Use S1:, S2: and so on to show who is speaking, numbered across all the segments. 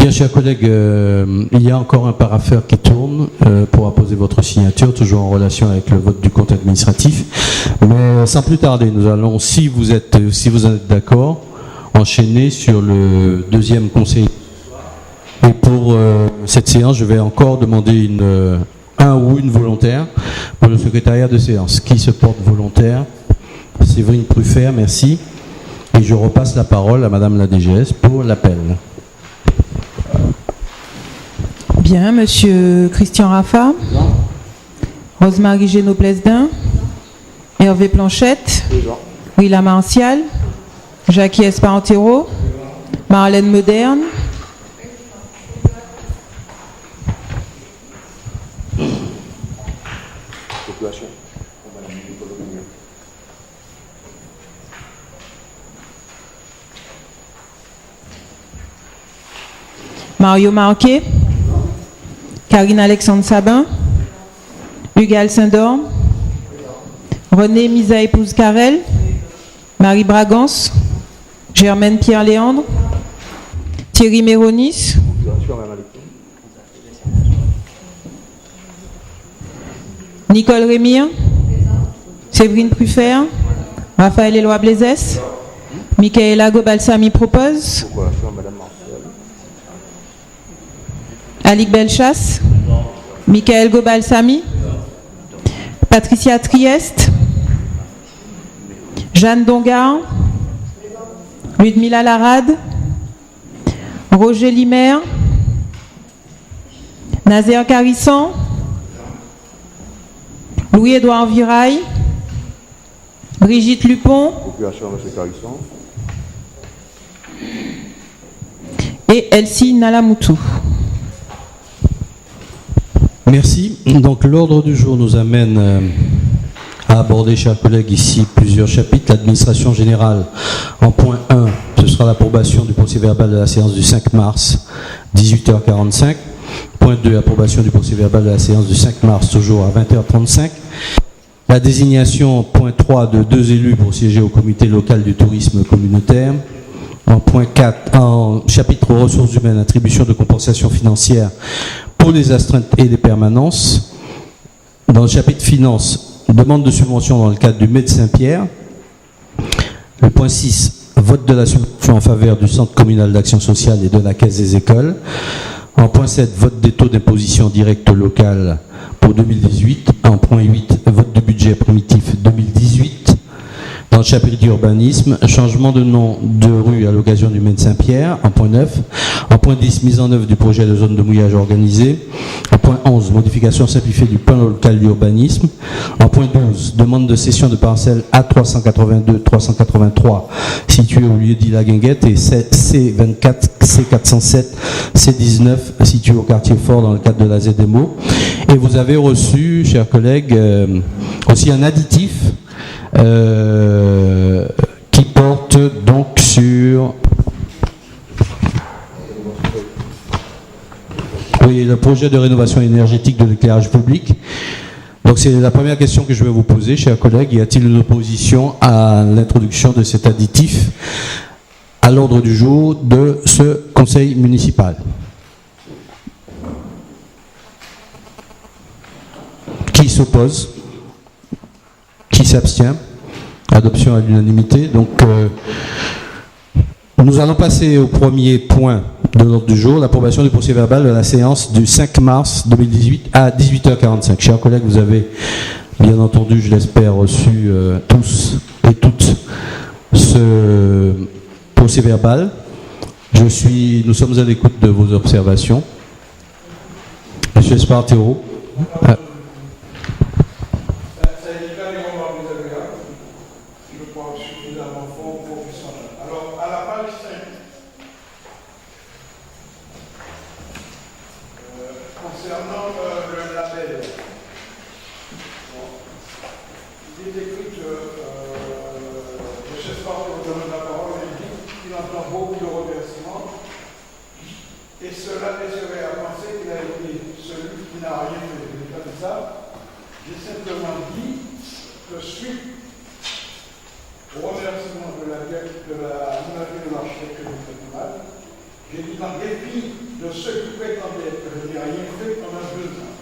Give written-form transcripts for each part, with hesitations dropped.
S1: Bien, chers collègues, il y a encore un parapheur qui tourne pour apposer votre signature, toujours en relation avec le vote du compte administratif. Mais sans plus tarder, nous allons, si vous êtes d'accord, enchaîner sur le deuxième conseil. Et pour cette séance, je vais encore demander un ou une volontaire pour le secrétariat de séance. Qui se porte volontaire? Séverine Pruffert, merci. Et je repasse la parole à Madame la DGS pour l'appel.
S2: Bien, Monsieur Christian Raffa, Rosemary Génaud-Plesdin, Hervé Planchette, Willa Martial, Jackie Esparantero, Marlène Moderne, Mario Marquet, Karine Alexandre Sabin, Hugues Saint-Dorme, René Misa épouse Carrel, Marie Bragance, Germaine Pierre-Léandre, Thierry Méronis, Nicole Rémire, Séverine Pruffert, Raphaël Éloi Blaisès, Michaela Gobalsami propose, Alix Belchasse, Michael Gobalsami, Patricia Trieste, Jeanne Dongard, Ludmila Larade, Roger Limer, Nazer Carissan, Louis-Édouard Viraille, Brigitte Lupon et Elsie Nalamoutou.
S1: Merci. Donc l'ordre du jour nous amène à aborder, chers collègues, ici plusieurs chapitres. L'administration générale, en point 1, ce sera l'approbation du procès-verbal de la séance du 5 mars, 18h45. Point 2, approbation du procès-verbal de la séance du 5 mars, toujours à 20h35. La désignation, point 3, de 2 élus pour siéger au comité local du tourisme communautaire. En point 4, en chapitre ressources humaines, attribution de compensation financière pour les astreintes et les permanences. Dans le chapitre finances, demande de subvention dans le cadre du Médecin Pierre. Le point 6, vote de la subvention en faveur du Centre communal d'action sociale et de la Caisse des écoles. En point 7, vote des taux d'imposition directe locale pour 2018. En point 8, vote du budget primitif 2018. Dans le chapitre d'urbanisme, changement de nom de rue à l'occasion du Médecin Pierre, en point 9. En point 10, mise en œuvre du projet de zone de mouillage organisé. En point 11, modification simplifiée du plan local d'urbanisme. En point 12, demande de cession de parcelles A382-383 situées au lieu dit La Guinguette et C24, C407, C19 situées au quartier Fort dans le cadre de la ZMO. Et vous avez reçu, chers collègues, aussi un additif qui porte donc sur le projet de rénovation énergétique de l'éclairage public. Donc c'est la première question que je vais vous poser, chers collègues. Y a-t-il une opposition à l'introduction de cet additif à l'ordre du jour de ce conseil municipal? Qui s'oppose? Qui s'abstient? Adoption à l'unanimité. Donc, nous allons passer au premier point de l'ordre du jour, l'approbation du procès-verbal de la séance du 5 mars 2018 à 18h45. Chers collègues, vous avez bien entendu, je l'espère, reçu tous et toutes ce procès-verbal. Nous sommes à l'écoute de vos observations. Monsieur Espartero.
S3: J'ai dit par dépit de ceux qui prétendaient que je n'ai rien fait pendant 2 ans.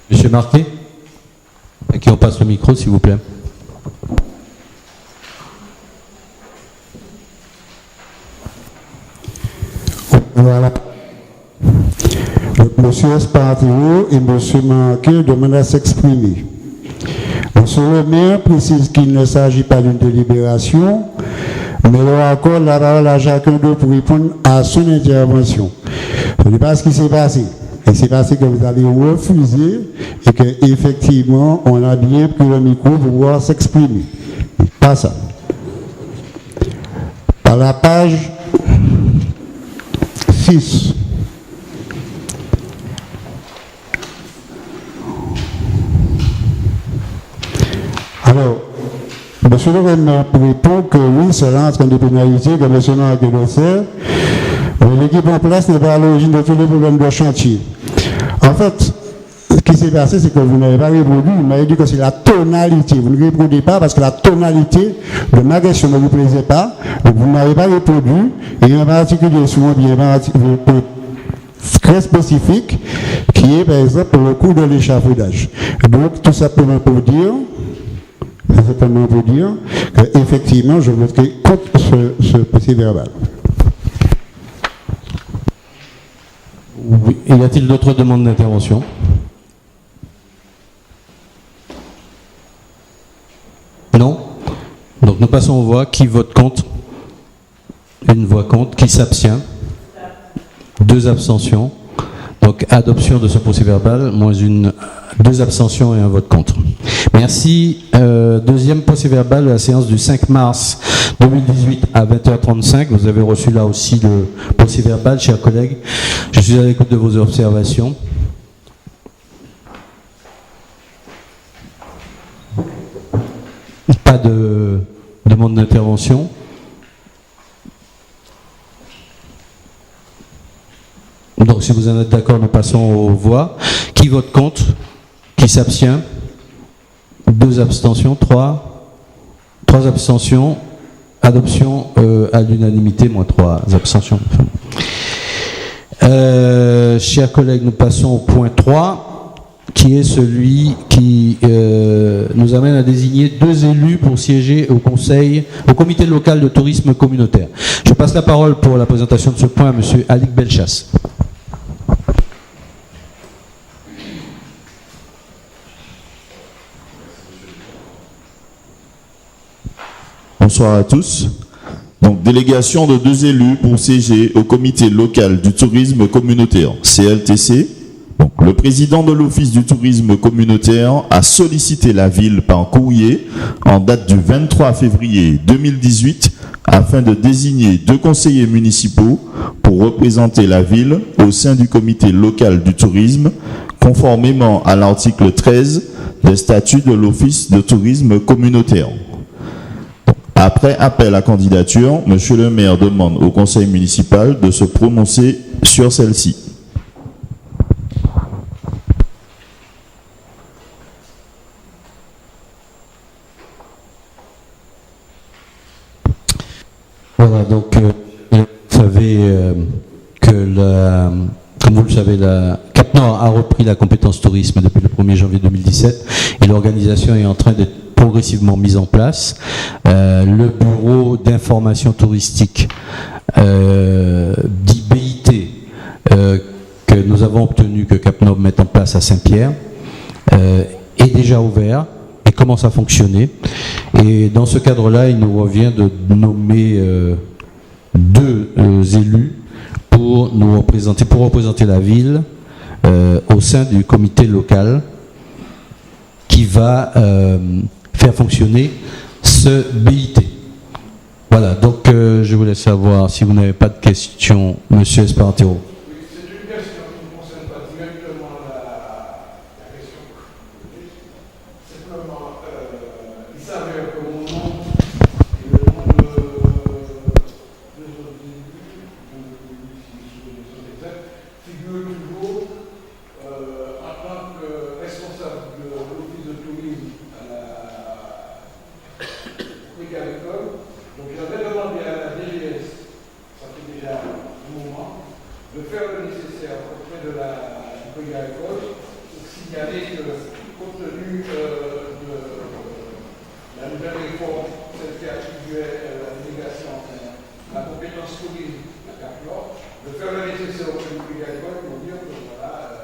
S1: Monsieur Marquet, à qui on passe le micro, s'il vous plaît.
S4: Voilà. Donc, monsieur Espartero et monsieur Marquet demandent à s'exprimer. Monsieur le maire précise qu'il ne s'agit pas d'une délibération, mais le accorde la parole à chacun d'eux pour répondre à son intervention. Ce n'est pas ce qui s'est passé. Il s'est passé que vous avez refusé et qu'effectivement, on a bien pris le micro pour pouvoir s'exprimer. Pas ça. À la page 6. Alors, monsieur le maire répond que oui, cela en train de pénaliser, que monsieur n'a que de faire. L'équipe en place n'est pas à l'origine de tous les problèmes de chantier. En fait, ce qui s'est passé, c'est que vous n'avez pas répondu. Vous m'avez dit que c'est la tonalité. Vous ne répondez pas parce que la tonalité de ma question ne vous plaisait pas. Donc vous n'avez pas répondu. Et en particulier, souvent bien très spécifique, qui est par exemple le coût de l'échafaudage. Donc tout simplement pour dire qu'effectivement, je voterai contre ce procès verbal.
S1: Oui. Y a-t-il d'autres demandes d'intervention? Non? Donc nous passons aux voix. Qui vote contre? Une voix contre. Qui s'abstient? 2 abstentions. Donc adoption de ce procès verbal, moins 2 abstentions et un vote contre. Merci. Deuxième procès verbal de la séance du 5 mars 2018 à 20h35. Vous avez reçu là aussi le procès verbal, chers collègues. Je suis à l'écoute de vos observations. Pas de demande d'intervention. Donc, si vous en êtes d'accord, nous passons aux voix. Qui vote contre? Qui s'abstient? 2 abstentions, 3 abstentions. Adoption à l'unanimité, moins 3 abstentions. Chers collègues, nous passons au point 3, qui est celui qui nous amène à désigner 2 élus pour siéger au comité local de tourisme communautaire. Je passe la parole pour la présentation de ce point à M. Alik Belchas.
S5: Bonsoir à tous. Donc, délégation de 2 élus pour siéger au comité local du tourisme communautaire, CLTC. Donc, le président de l'Office du tourisme communautaire a sollicité la ville par courrier en date du 23 février 2018 afin de désigner 2 conseillers municipaux pour représenter la ville au sein du comité local du tourisme, conformément à l'article 13 des statuts de l'Office de tourisme communautaire. Après appel à candidature, monsieur le maire demande au conseil municipal de se prononcer sur celle-ci.
S1: Voilà, donc vous savez comme vous le savez, la Cap Nord a repris la compétence tourisme depuis le 1er janvier 2017 et l'organisation est en train d'être progressivement mise en place. Le bureau d'information touristique dit BIT que nous avons obtenu que Cap Nord mette en place à Saint-Pierre est déjà ouvert et commence à fonctionner. Et dans ce cadre-là, il nous revient de nommer 2 élus pour représenter la ville au sein du comité local qui va faire fonctionner ce BIT. Voilà, donc je voulais savoir si vous n'avez pas de questions, Monsieur Espartero.
S3: Oui, c'est une question qui ne concerne pas directement la question. Simplement, il s'avère que mon nom et le nom de 2 autres élus, figurent toujours en tant que responsable de l'Office de tourisme tourisme à Cap-Nord, de faire le nécessaire auprès du Crédit Agricole pour dire que voilà,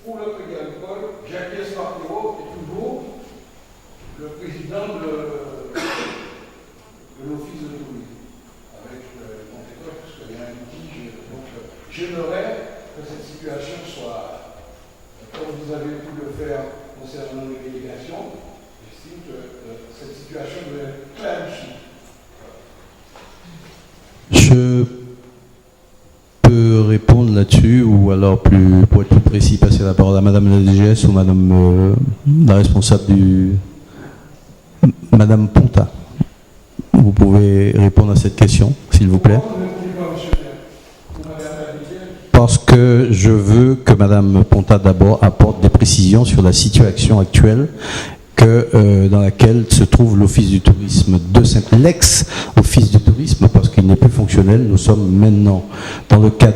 S3: pour le Crédit Agricole, Jacques Espartero est toujours le président de l'Office de tourisme, avec compétence, puisqu'il y a un litige. Donc, j'aimerais que cette situation soit, comme vous avez pu le faire concernant les délégations, j'estime que cette situation doit être clarifiée.
S1: Je peux répondre là-dessus, ou alors pour être plus précis, passer la parole à Madame la DGS ou Madame la responsable du... Madame Ponta. Vous pouvez répondre à cette question, s'il vous plaît. Parce que je veux que Madame Ponta d'abord apporte des précisions sur la situation actuelle dans laquelle se trouve l'Office du tourisme de l'ex-Office du tourisme, parce qu'il n'est plus fonctionnel. Nous sommes maintenant dans le cadre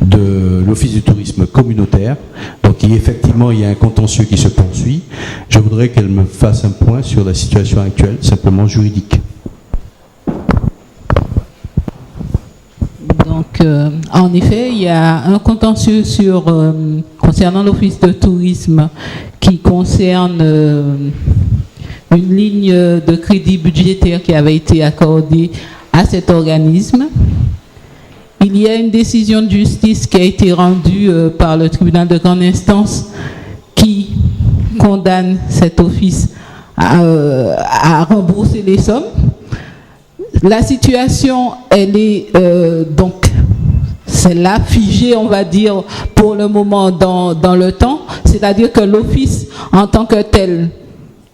S1: de l'Office du tourisme communautaire. Donc effectivement, il y a un contentieux qui se poursuit. Je voudrais qu'elle me fasse un point sur la situation actuelle, simplement juridique.
S6: Donc, en effet, il y a un contentieux concernant l'Office de tourisme qui concerne une ligne de crédit budgétaire qui avait été accordée à cet organisme. Il y a une décision de justice qui a été rendue par le tribunal de grande instance qui condamne cet office à rembourser les sommes. La situation, elle est donc, c'est là figée, on va dire, pour le moment dans le temps. C'est-à-dire que l'office, en tant que tel,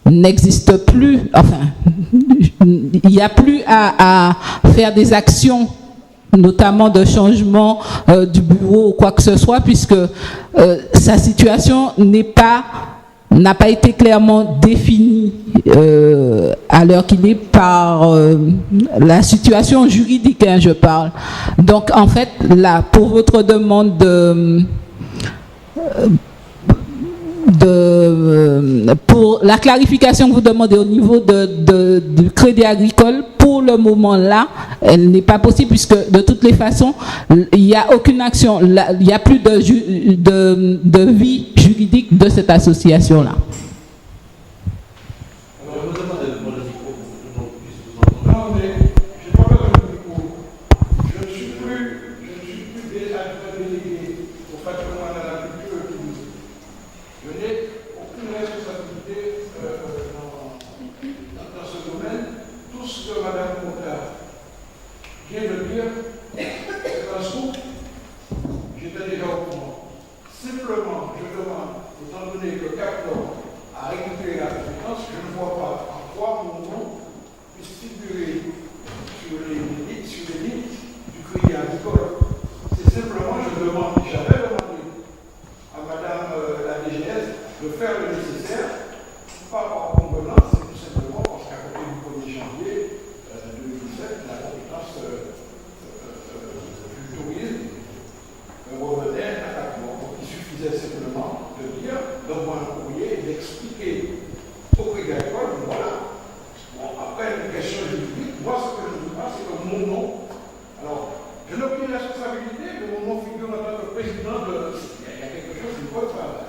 S6: n'existe plus. Enfin, il n'y a plus à faire des actions, notamment de changement du bureau ou quoi que ce soit, puisque sa situation n'a pas été clairement définie à l'heure qu'il est par la situation juridique, hein, je parle. Donc en fait, là, pour votre demande pour la clarification que vous demandez au niveau du Crédit Agricole, pour le moment là, elle n'est pas possible puisque de toutes les façons, il n'y a aucune action, il n'y a plus de vie juridique de cette association-là.
S3: Non, mais je n'ai pas besoin de micro. Je ne suis plus délégué au patrimoine à la culture et au tourisme. Je n'ai aucune responsabilité dans ce domaine. Tout ce que Mme Ponta vient de dire, c'est un scoop. J'étais déjà au courant. Simplement, je demande, étant donné que Cap-Nord a récupéré la compétence, je ne vois pas en quoi mon nom puisse figurer sur les lignes du Crédit Agricole. C'est simplement, j'avais demandé à Madame la DGS de faire le nécessaire, pas par convenance, c'est tout simplement parce qu'à côté du 1er janvier 2017, la compétence du tourisme revenait à Cap-Nord. Donc il suffisait simplement de dire, d'envoyer un courrier et d'expliquer au Crédit Agricole, voilà. Bon, après une question juridique, moi ce que je veux pas, c'est que mon nom, alors je n'ai aucune responsabilité, mais mon nom figure en tant que président de. Il y a quelque chose qui ne peut pas.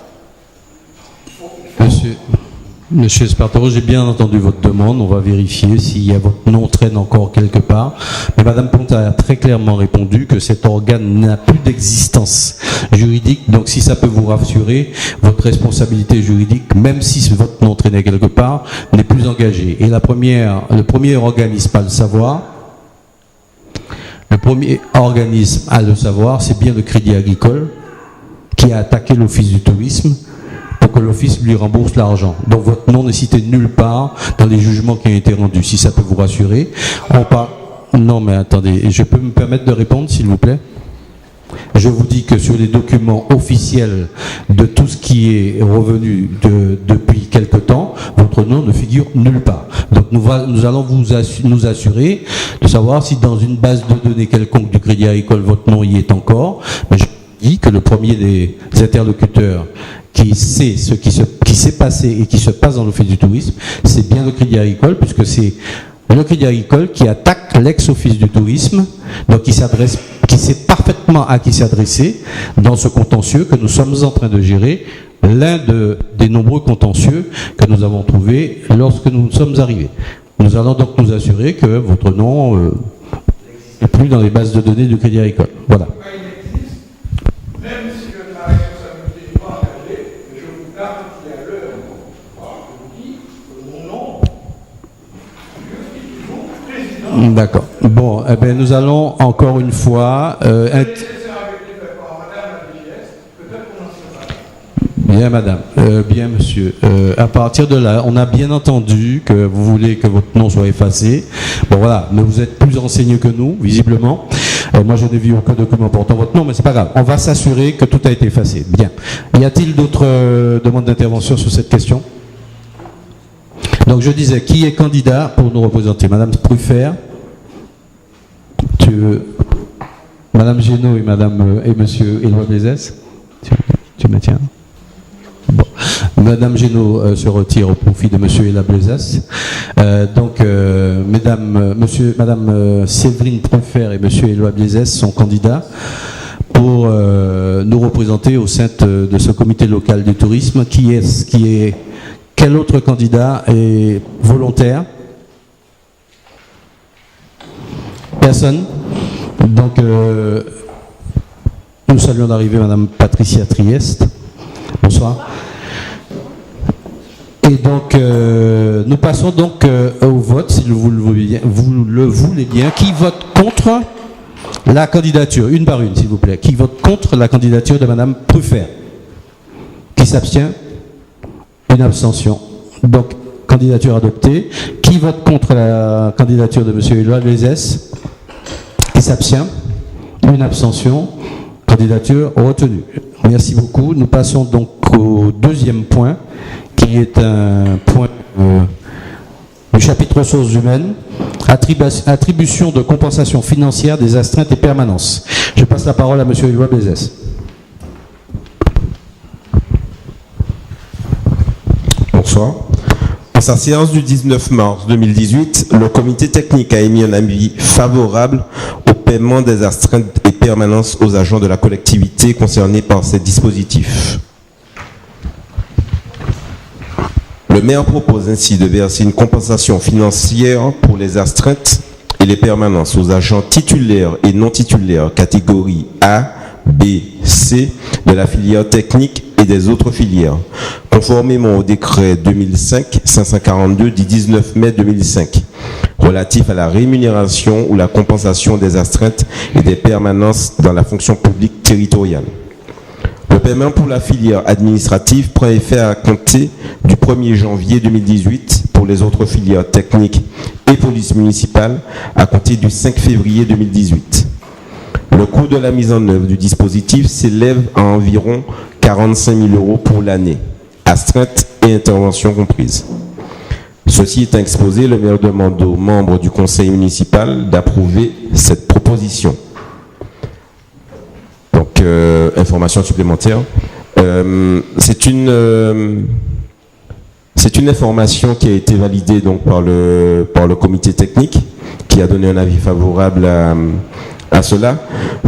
S1: Monsieur Espartero, j'ai bien entendu votre demande. On va vérifier s'il y a votre nom traîne encore quelque part. Mais Madame Ponta a très clairement répondu que cet organe n'a plus d'existence juridique. Donc, si ça peut vous rassurer, votre responsabilité juridique, même si votre nom traînait quelque part, n'est plus engagée. Et le premier organisme à le savoir, c'est bien le Crédit Agricole qui a attaqué l'Office du tourisme pour que l'Office lui rembourse l'argent. Donc votre nom n'est cité nulle part dans les jugements qui ont été rendus, si ça peut vous rassurer. Non mais attendez, je peux me permettre de répondre s'il vous plaît ? Je vous dis que sur les documents officiels de tout ce qui est revenu depuis quelque temps, votre nom ne figure nulle part. Donc nous allons nous assurer de savoir si dans une base de données quelconque du Crédit Agricole, votre nom y est encore. Mais je dis que le premier des interlocuteurs qui sait ce qui s'est passé et qui se passe dans l'Office du tourisme, c'est bien le Crédit Agricole, puisque c'est le Crédit Agricole qui attaque l'ex-office du tourisme, donc qui sait parfaitement à qui s'adresser dans ce contentieux que nous sommes en train de gérer, l'un des nombreux contentieux que nous avons trouvés lorsque nous sommes arrivés. Nous allons donc nous assurer que votre nom n'est plus dans les bases de données du Crédit Agricole. Voilà.
S3: Même si je ne ma responsabilité n'est pas engagée, je vous garantis à l'heure, je vous dis que mon nom, je suis toujours président.
S1: D'accord. Bon, eh bien, nous allons encore une fois... Bien, madame. Bien, monsieur. À partir de là, on a bien entendu que vous voulez que votre nom soit effacé. Bon, voilà. Mais vous êtes plus renseigné que nous, visiblement. Moi, je n'ai vu aucun document portant votre nom, mais c'est pas grave. On va s'assurer que tout a été effacé. Bien. Y a-t-il d'autres demandes d'intervention sur cette question? Donc, je disais, qui est candidat pour nous représenter? Madame Pruffert. Madame Génaud et Madame et Monsieur Éloi Blaisès. Tu me tiens? Bon. Madame Génaud se retire au profit de Monsieur Éloi Blaisès. Madame Séverine Pruffert et Monsieur Éloi Blaisès sont candidats pour nous représenter au sein de ce comité local du tourisme. Quel autre candidat est volontaire? Personne. Donc, nous saluons d'arriver Madame Patricia Trieste. Bonsoir. Et donc, nous passons donc au vote, si vous le voulez bien. Qui vote contre la candidature? Une par une, s'il vous plaît. Qui vote contre la candidature de Madame Pruffert? Qui s'abstient? Une abstention. Donc, candidature adoptée. Qui vote contre la candidature de Monsieur Éloi Blaisès? Qui s'abstient? Une abstention. Candidature retenue. Merci beaucoup. Nous passons donc au deuxième point, qui est un point du chapitre ressources humaines, attribution de compensation financière des astreintes et permanences. Je passe la parole à Monsieur Éloi Blaisès.
S7: Bonsoir. En sa séance du 19 mars 2018, le comité technique a émis un avis favorable au paiement des astreintes et permanences aux agents de la collectivité concernés par ces dispositifs. Le maire propose ainsi de verser une compensation financière pour les astreintes et les permanences aux agents titulaires et non titulaires catégorie A, B, C de la filière technique et des autres filières, conformément au décret 2005-542 du 19 mai 2005, relatif à la rémunération ou la compensation des astreintes et des permanences dans la fonction publique territoriale. Le paiement pour la filière administrative prend effet à compter du 1er janvier 2018 pour les autres filières techniques et police municipale à compter du 5 février 2018. Le coût de la mise en œuvre du dispositif s'élève à environ 45 000 € pour l'année, astreintes et interventions comprises. Ceci étant exposé, le maire demande aux membres du conseil municipal d'approuver cette proposition. Donc, information supplémentaire. C'est une information qui a été validée donc, par le comité technique, qui a donné un avis favorable à cela.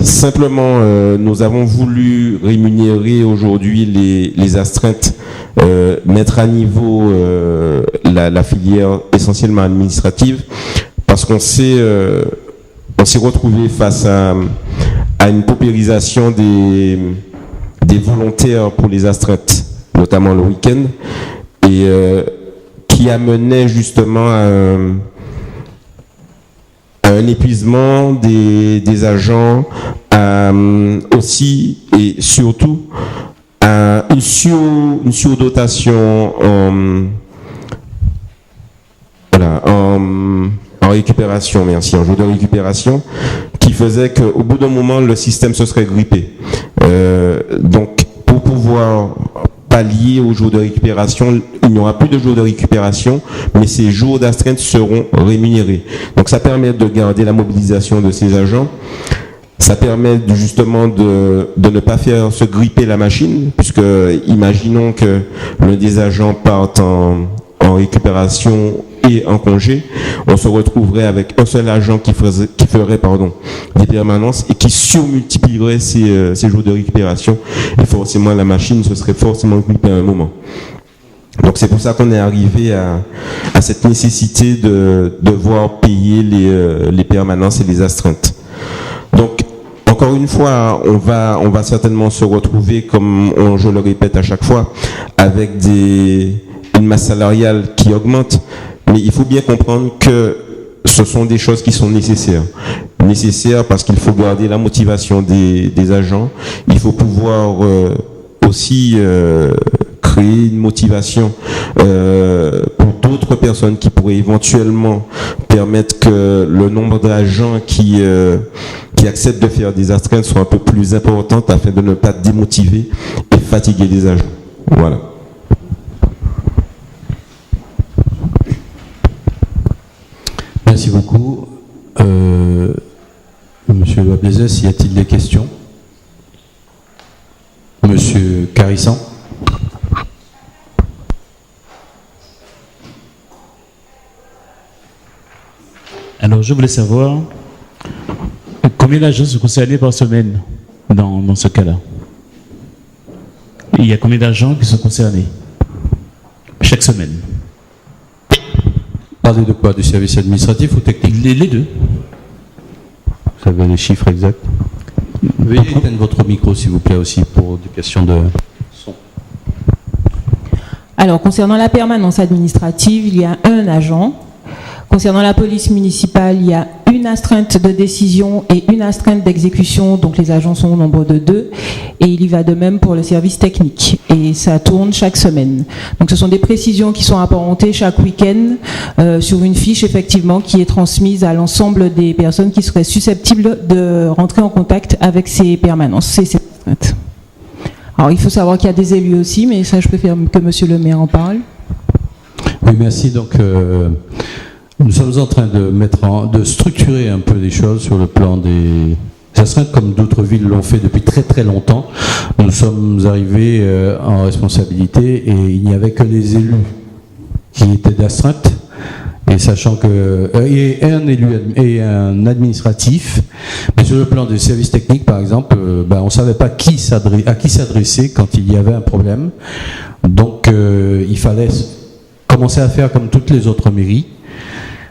S7: Simplement, nous avons voulu rémunérer aujourd'hui les astreintes, mettre à niveau la filière essentiellement administrative, parce qu'on s'est retrouvé face à une paupérisation des volontaires pour les astreintes, notamment le week-end, et qui amenait justement à un épuisement des agents, aussi et surtout à une surdotation en récupération, merci, en jour de récupération, qui faisait qu'au bout d'un moment, le système se serait grippé. Donc, pour pouvoir pallier aux jours de récupération, il n'y aura plus de jours de récupération, mais ces jours d'astreinte seront rémunérés. Donc, ça permet de garder la mobilisation de ces agents. Ça permet justement de ne pas faire se gripper la machine, puisque imaginons que l'un des agents parte en récupération est en congé, on se retrouverait avec un seul agent qui ferait des permanences et qui surmultiplierait ces jours de récupération. Et forcément, la machine se serait forcément occupée à un moment. Donc c'est pour ça qu'on est arrivé à cette nécessité de devoir payer les permanences et les astreintes. Donc, encore une fois, on va certainement se retrouver, comme je le répète à chaque fois, avec une masse salariale qui augmente, mais il faut bien comprendre que ce sont des choses qui sont nécessaires. Nécessaires parce qu'il faut garder la motivation des agents, il faut pouvoir aussi créer une motivation pour d'autres personnes qui pourraient éventuellement permettre que le nombre d'agents qui acceptent de faire des astreintes soit un peu plus importante afin de ne pas démotiver et fatiguer les agents. Voilà.
S1: Merci beaucoup. Monsieur Blaise, y a-t-il des questions? Monsieur Carissan.
S8: Alors, je voulais savoir combien d'agents sont concernés par semaine dans ce cas-là. Il y a combien d'agents qui sont concernés chaque semaine?
S1: Parlez de quoi? Du service administratif ou technique?
S8: Les deux.
S1: Vous avez les chiffres exacts? Veuillez éteindre votre micro, s'il vous plaît, aussi, pour des questions de son.
S2: Alors, concernant la permanence administrative, il y a un agent. Concernant la police municipale, il y a une astreinte de décision et une astreinte d'exécution, donc les agents sont au nombre de 2, et il y va de même pour le service technique, et ça tourne chaque semaine. Donc ce sont des précisions qui sont apparentées chaque week-end sur une fiche, effectivement, qui est transmise à l'ensemble des personnes qui seraient susceptibles de rentrer en contact avec ces permanences, ces astreintes. Alors il faut savoir qu'il y a des élus aussi, mais ça je préfère que monsieur le maire en parle.
S1: Oui, merci. Donc, nous sommes en train de structurer un peu les choses sur le plan des astreintes, comme d'autres villes l'ont fait depuis très très longtemps. Nous sommes arrivés en responsabilité et il n'y avait que les élus qui étaient d'astreinte. Et sachant que et un élu et un administratif, mais sur le plan des services techniques, par exemple, on ne savait pas à qui s'adresser quand il y avait un problème. Donc, il fallait commencer à faire comme toutes les autres mairies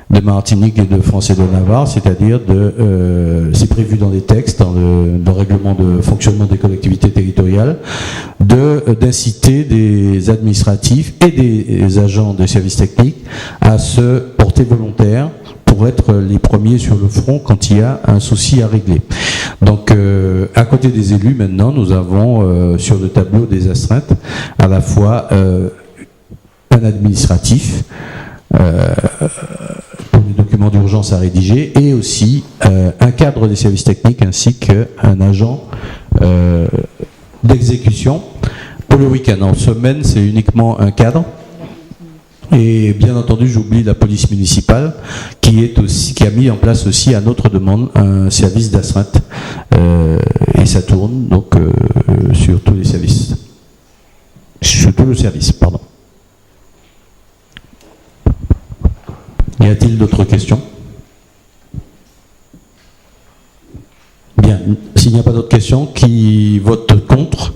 S1: de Martinique et de France et de Navarre, c'est-à-dire c'est prévu dans les textes, dans le règlement de fonctionnement des collectivités territoriales, d'inciter des administratifs et des agents de services techniques à se porter volontaires pour être les premiers sur le front quand il y a un souci à régler. Donc, à côté des élus, maintenant, nous avons sur le tableau des astreintes à la fois un administratif, pour les documents d'urgence à rédiger, et aussi un cadre des services techniques ainsi qu'un agent d'exécution pour le week-end. En semaine, c'est uniquement un cadre. Et bien entendu, j'oublie la police municipale qui a mis en place aussi à notre demande un service d'astreinte. Et ça tourne donc sur tous les services. Sur tout le service, pardon. Y a-t-il d'autres questions? Bien. S'il n'y a pas d'autres questions, qui vote contre?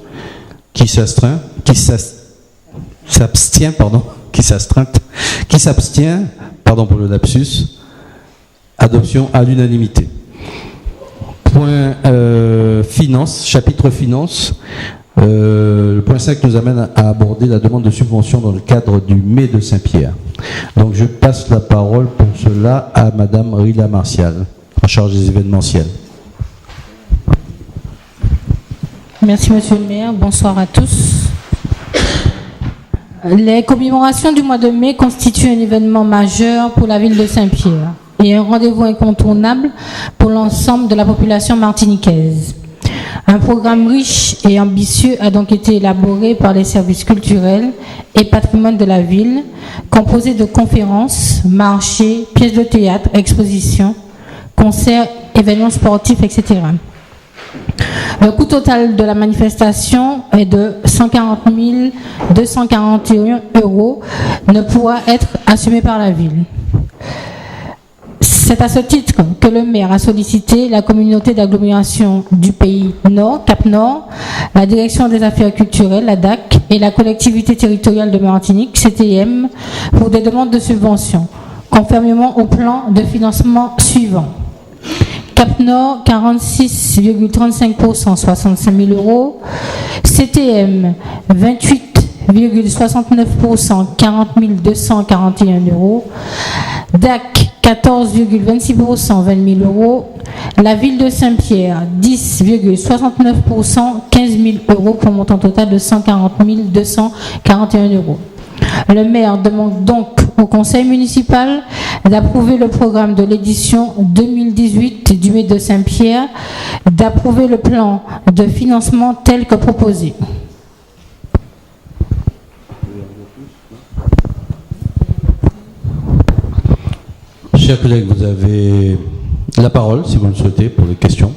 S1: Qui s'abstient? Qui s'abstient, pardon pour le lapsus. Adoption à l'unanimité. Point finance, chapitre finance. Le point 5 nous amène à aborder la demande de subvention dans le cadre du Mai de Saint-Pierre. Donc je passe la parole pour cela à Madame Rila Martial, en charge des événementiels.
S9: Merci Monsieur le maire, bonsoir à tous. Les commémorations du mois de mai constituent un événement majeur pour la ville de Saint-Pierre et un rendez-vous incontournable pour l'ensemble de la population martiniquaise. Un programme riche et ambitieux a donc été élaboré par les services culturels et patrimoine de la ville, composé de conférences, marchés, pièces de théâtre, expositions, concerts, événements sportifs, etc. Le coût total de la manifestation est de 140 241 €, ne pourra être assumé par la ville. C'est à ce titre que le maire a sollicité la communauté d'agglomération du Pays Nord, Cap Nord, la direction des affaires culturelles, la DAC, et la collectivité territoriale de Martinique, CTM, pour des demandes de subventions, conformément au plan de financement suivant. Cap Nord, 46,35%, 65 000 €. CTM, 28,69%, 40 241 €. DAC, 14,26%, 20 000 €. La ville de Saint-Pierre, 10,69%, 15 000 € pour un montant total de 140 241 €. Le maire demande donc au conseil municipal d'approuver le programme de l'édition 2018 du Mets de Saint-Pierre, d'approuver le plan de financement tel que proposé.
S1: Chers collègues, vous avez la parole, si vous le souhaitez, pour les questions.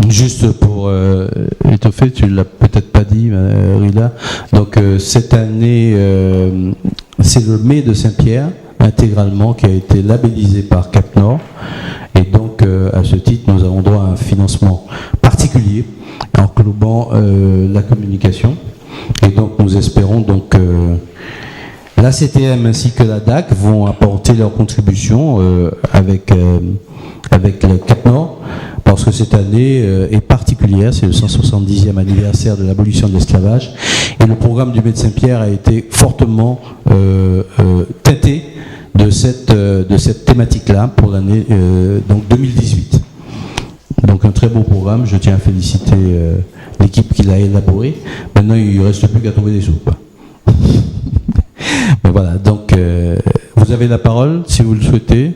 S1: Juste pour étoffer, tu ne l'as peut-être pas dit, Rila. Donc cette année, c'est le Mets de Saint-Pierre, intégralement, qui a été labellisé par Cap Nord. Et donc, à ce titre, nous avons droit à un financement particulier, englobant la communication. Et donc, nous espérons donc la CTM ainsi que la DAC vont apporter leur contribution avec le Cap Nord, parce que cette année est particulière, c'est le 170e anniversaire de l'abolition de l'esclavage, et le programme du Mets de Saint-Pierre a été fortement teinté de cette thématique-là pour l'année donc 2018. Donc un très beau programme, je tiens à féliciter l'équipe qui l'a élaboré. Maintenant, il ne reste plus qu'à trouver des sous, quoi. Mais voilà, donc vous avez la parole si vous le souhaitez.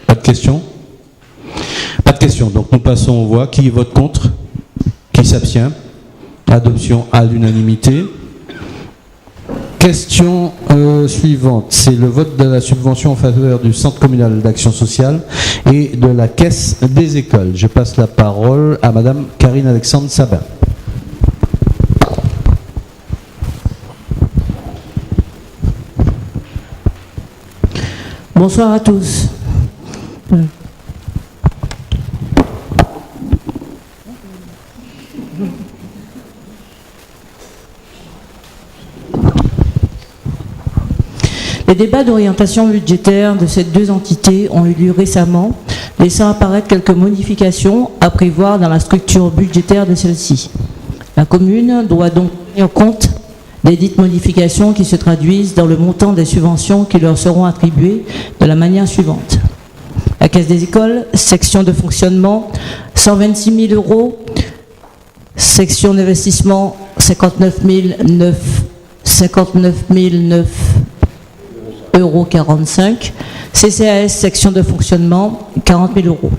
S1: Pas de questions ? Pas de questions, donc nous passons aux voix. Qui vote contre ? Qui s'abstient ? Adoption à l'unanimité. Question suivante, c'est le vote de la subvention en faveur du Centre communal d'action sociale et de la Caisse des écoles. Je passe la parole à Madame Karine Alexandre Sabin.
S10: Bonsoir à tous. Les débats d'orientation budgétaire de ces deux entités ont eu lieu récemment, laissant apparaître quelques modifications à prévoir dans la structure budgétaire de celle-ci. La commune doit donc tenir compte des dites modifications qui se traduisent dans le montant des subventions qui leur seront attribuées de la manière suivante. La Caisse des écoles, section de fonctionnement, 126 000 €, section d'investissement, 59 900 € 45, CCAS, section de fonctionnement, 40 000 €.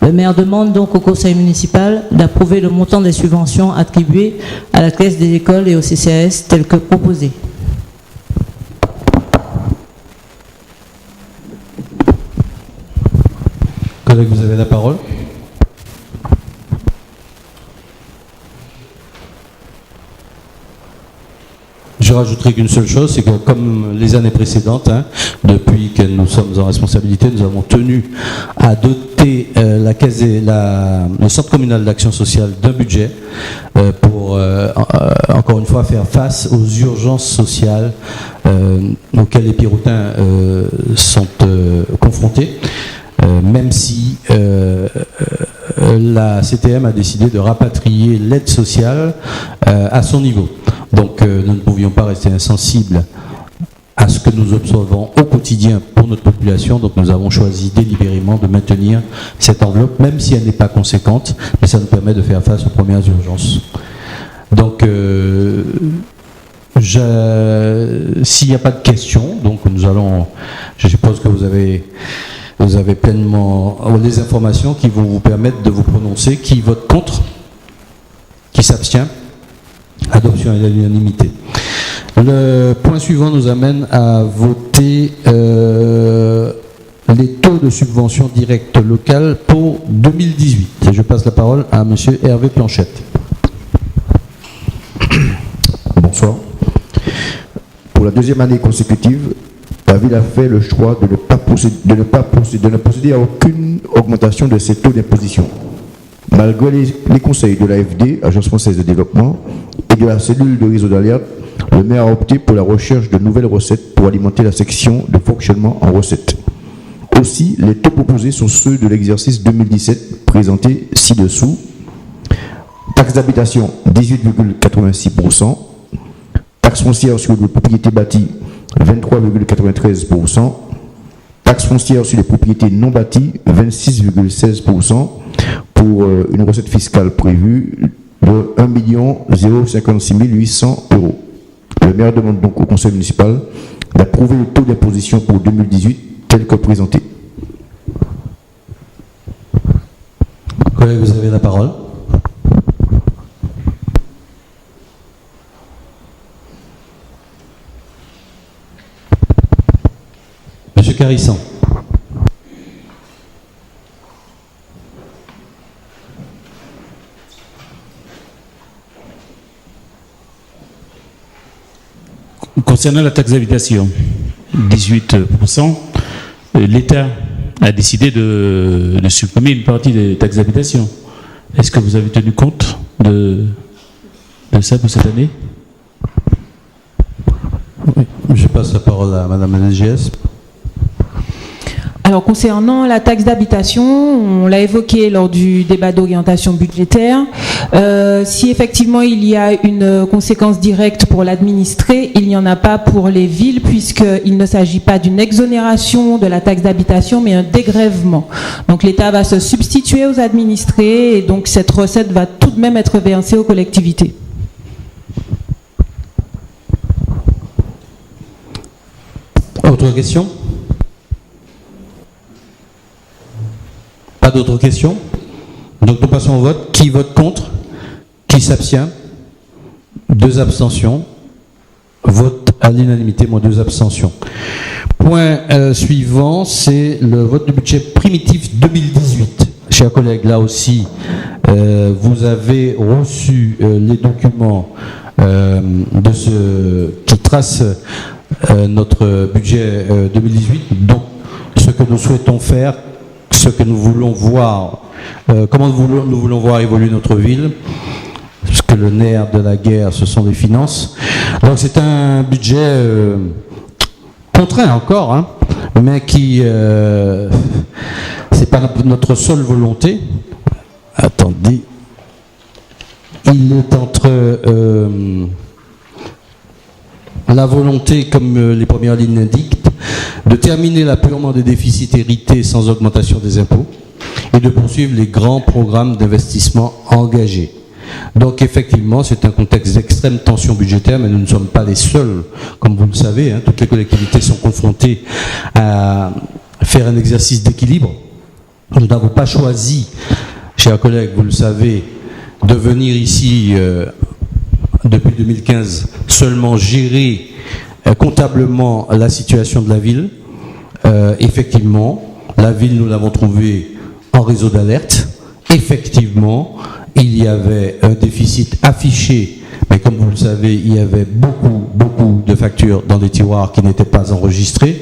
S10: Le maire demande donc au conseil municipal d'approuver le montant des subventions attribuées à la Caisse des écoles et au CCAS tel que proposé.
S1: Collègue, vous avez la parole. Je rajouterai qu'une seule chose, c'est que comme les années précédentes, depuis que nous sommes en responsabilité, nous avons tenu à doter la Caisse et le Centre communal d'action sociale d'un budget pour, encore une fois, faire face aux urgences sociales auxquelles les Piroutins sont confrontés, même si la CTM a décidé de rapatrier l'aide sociale à son niveau. Donc nous ne pouvions pas rester insensibles à ce que nous observons au quotidien pour notre population. Donc nous avons choisi délibérément de maintenir cette enveloppe, même si elle n'est pas conséquente, mais ça nous permet de faire face aux premières urgences. Donc s'il n'y a pas de questions, donc nous allons, je suppose que vous avez pleinement les informations qui vont vous permettre de vous prononcer. Qui vote contre ? Qui s'abstient ? Adoption à l'unanimité. Le point suivant nous amène à voter les taux de subvention directe locale pour 2018. Et je passe la parole à M. Hervé Planchette.
S11: Bonsoir. Pour la deuxième année consécutive, la ville a fait le choix de ne procéder à aucune augmentation de ses taux d'imposition. Malgré les conseils de l'AFD, Agence française de développement, et de la cellule de réseau d'alerte, le maire a opté pour la recherche de nouvelles recettes pour alimenter la section de fonctionnement en recettes. Aussi, les taux proposés sont ceux de l'exercice 2017 présentés ci-dessous. Taxe d'habitation 18,86%, taxe foncière sur les propriétés bâties 23,93%, taxe foncière sur les propriétés non bâties 26,16%, pour une recette fiscale prévue de 1 056 800 €. Le maire demande donc au conseil municipal d'approuver le taux d'imposition pour 2018 tel que présenté.
S1: Collègue, vous avez la parole. Monsieur Carissan.
S8: Concernant la taxe d'habitation, 18%, l'État a décidé de supprimer une partie des taxes d'habitation. Est-ce que vous avez tenu compte de ça pour cette année?
S1: Oui. Je passe la parole à Madame la DGS.
S2: Alors concernant la taxe d'habitation, on l'a évoqué lors du débat d'orientation budgétaire. Si effectivement il y a une conséquence directe pour l'administré, il n'y en a pas pour les villes puisqu'il ne s'agit pas d'une exonération de la taxe d'habitation mais un dégrèvement. Donc l'État va se substituer aux administrés et donc cette recette va tout de même être versée aux collectivités.
S1: Autre question? Pas d'autres questions? Donc nous passons au vote. Qui vote contre? Qui s'abstient? 2 abstentions. Vote à l'unanimité, moins 2 abstentions. Point suivant, c'est le vote du budget primitif 2018. Chers collègues, là aussi, vous avez reçu les documents qui tracent notre budget 2018. Donc, ce que nous souhaitons faire, ce que nous voulons voir, comment nous voulons voir évoluer notre ville, parce que le nerf de la guerre, ce sont les finances. Donc c'est un budget contraint encore, hein, mais qui, c'est pas notre seule volonté. Attendez, il est entre la volonté, comme les premières lignes l'indiquent, de terminer l'apurement des déficits hérités sans augmentation des impôts et de poursuivre les grands programmes d'investissement engagés. Donc effectivement, c'est un contexte d'extrême tension budgétaire, mais nous ne sommes pas les seuls. Comme vous le savez, hein, toutes les collectivités sont confrontées à faire un exercice d'équilibre. Nous n'avons pas choisi, chers collègues, vous le savez, de venir ici depuis 2015 seulement gérer comptablement la situation de la ville. Effectivement, la ville, nous l'avons trouvée en réseau d'alerte. Effectivement, il y avait un déficit affiché, mais comme vous le savez, il y avait beaucoup de factures dans des tiroirs qui n'étaient pas enregistrées.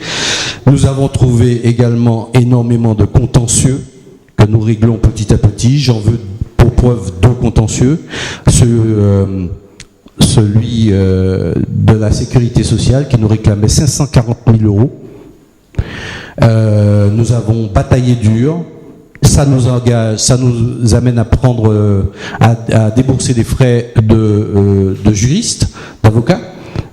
S1: Nous avons trouvé également énormément de contentieux que nous réglons petit à petit. J'en veux pour preuve 2 contentieux. Celui de la sécurité sociale qui nous réclamait 540 000 €. Nous avons bataillé dur. Ça nous engage, ça nous amène à prendre, à débourser des frais de juristes, d'avocats.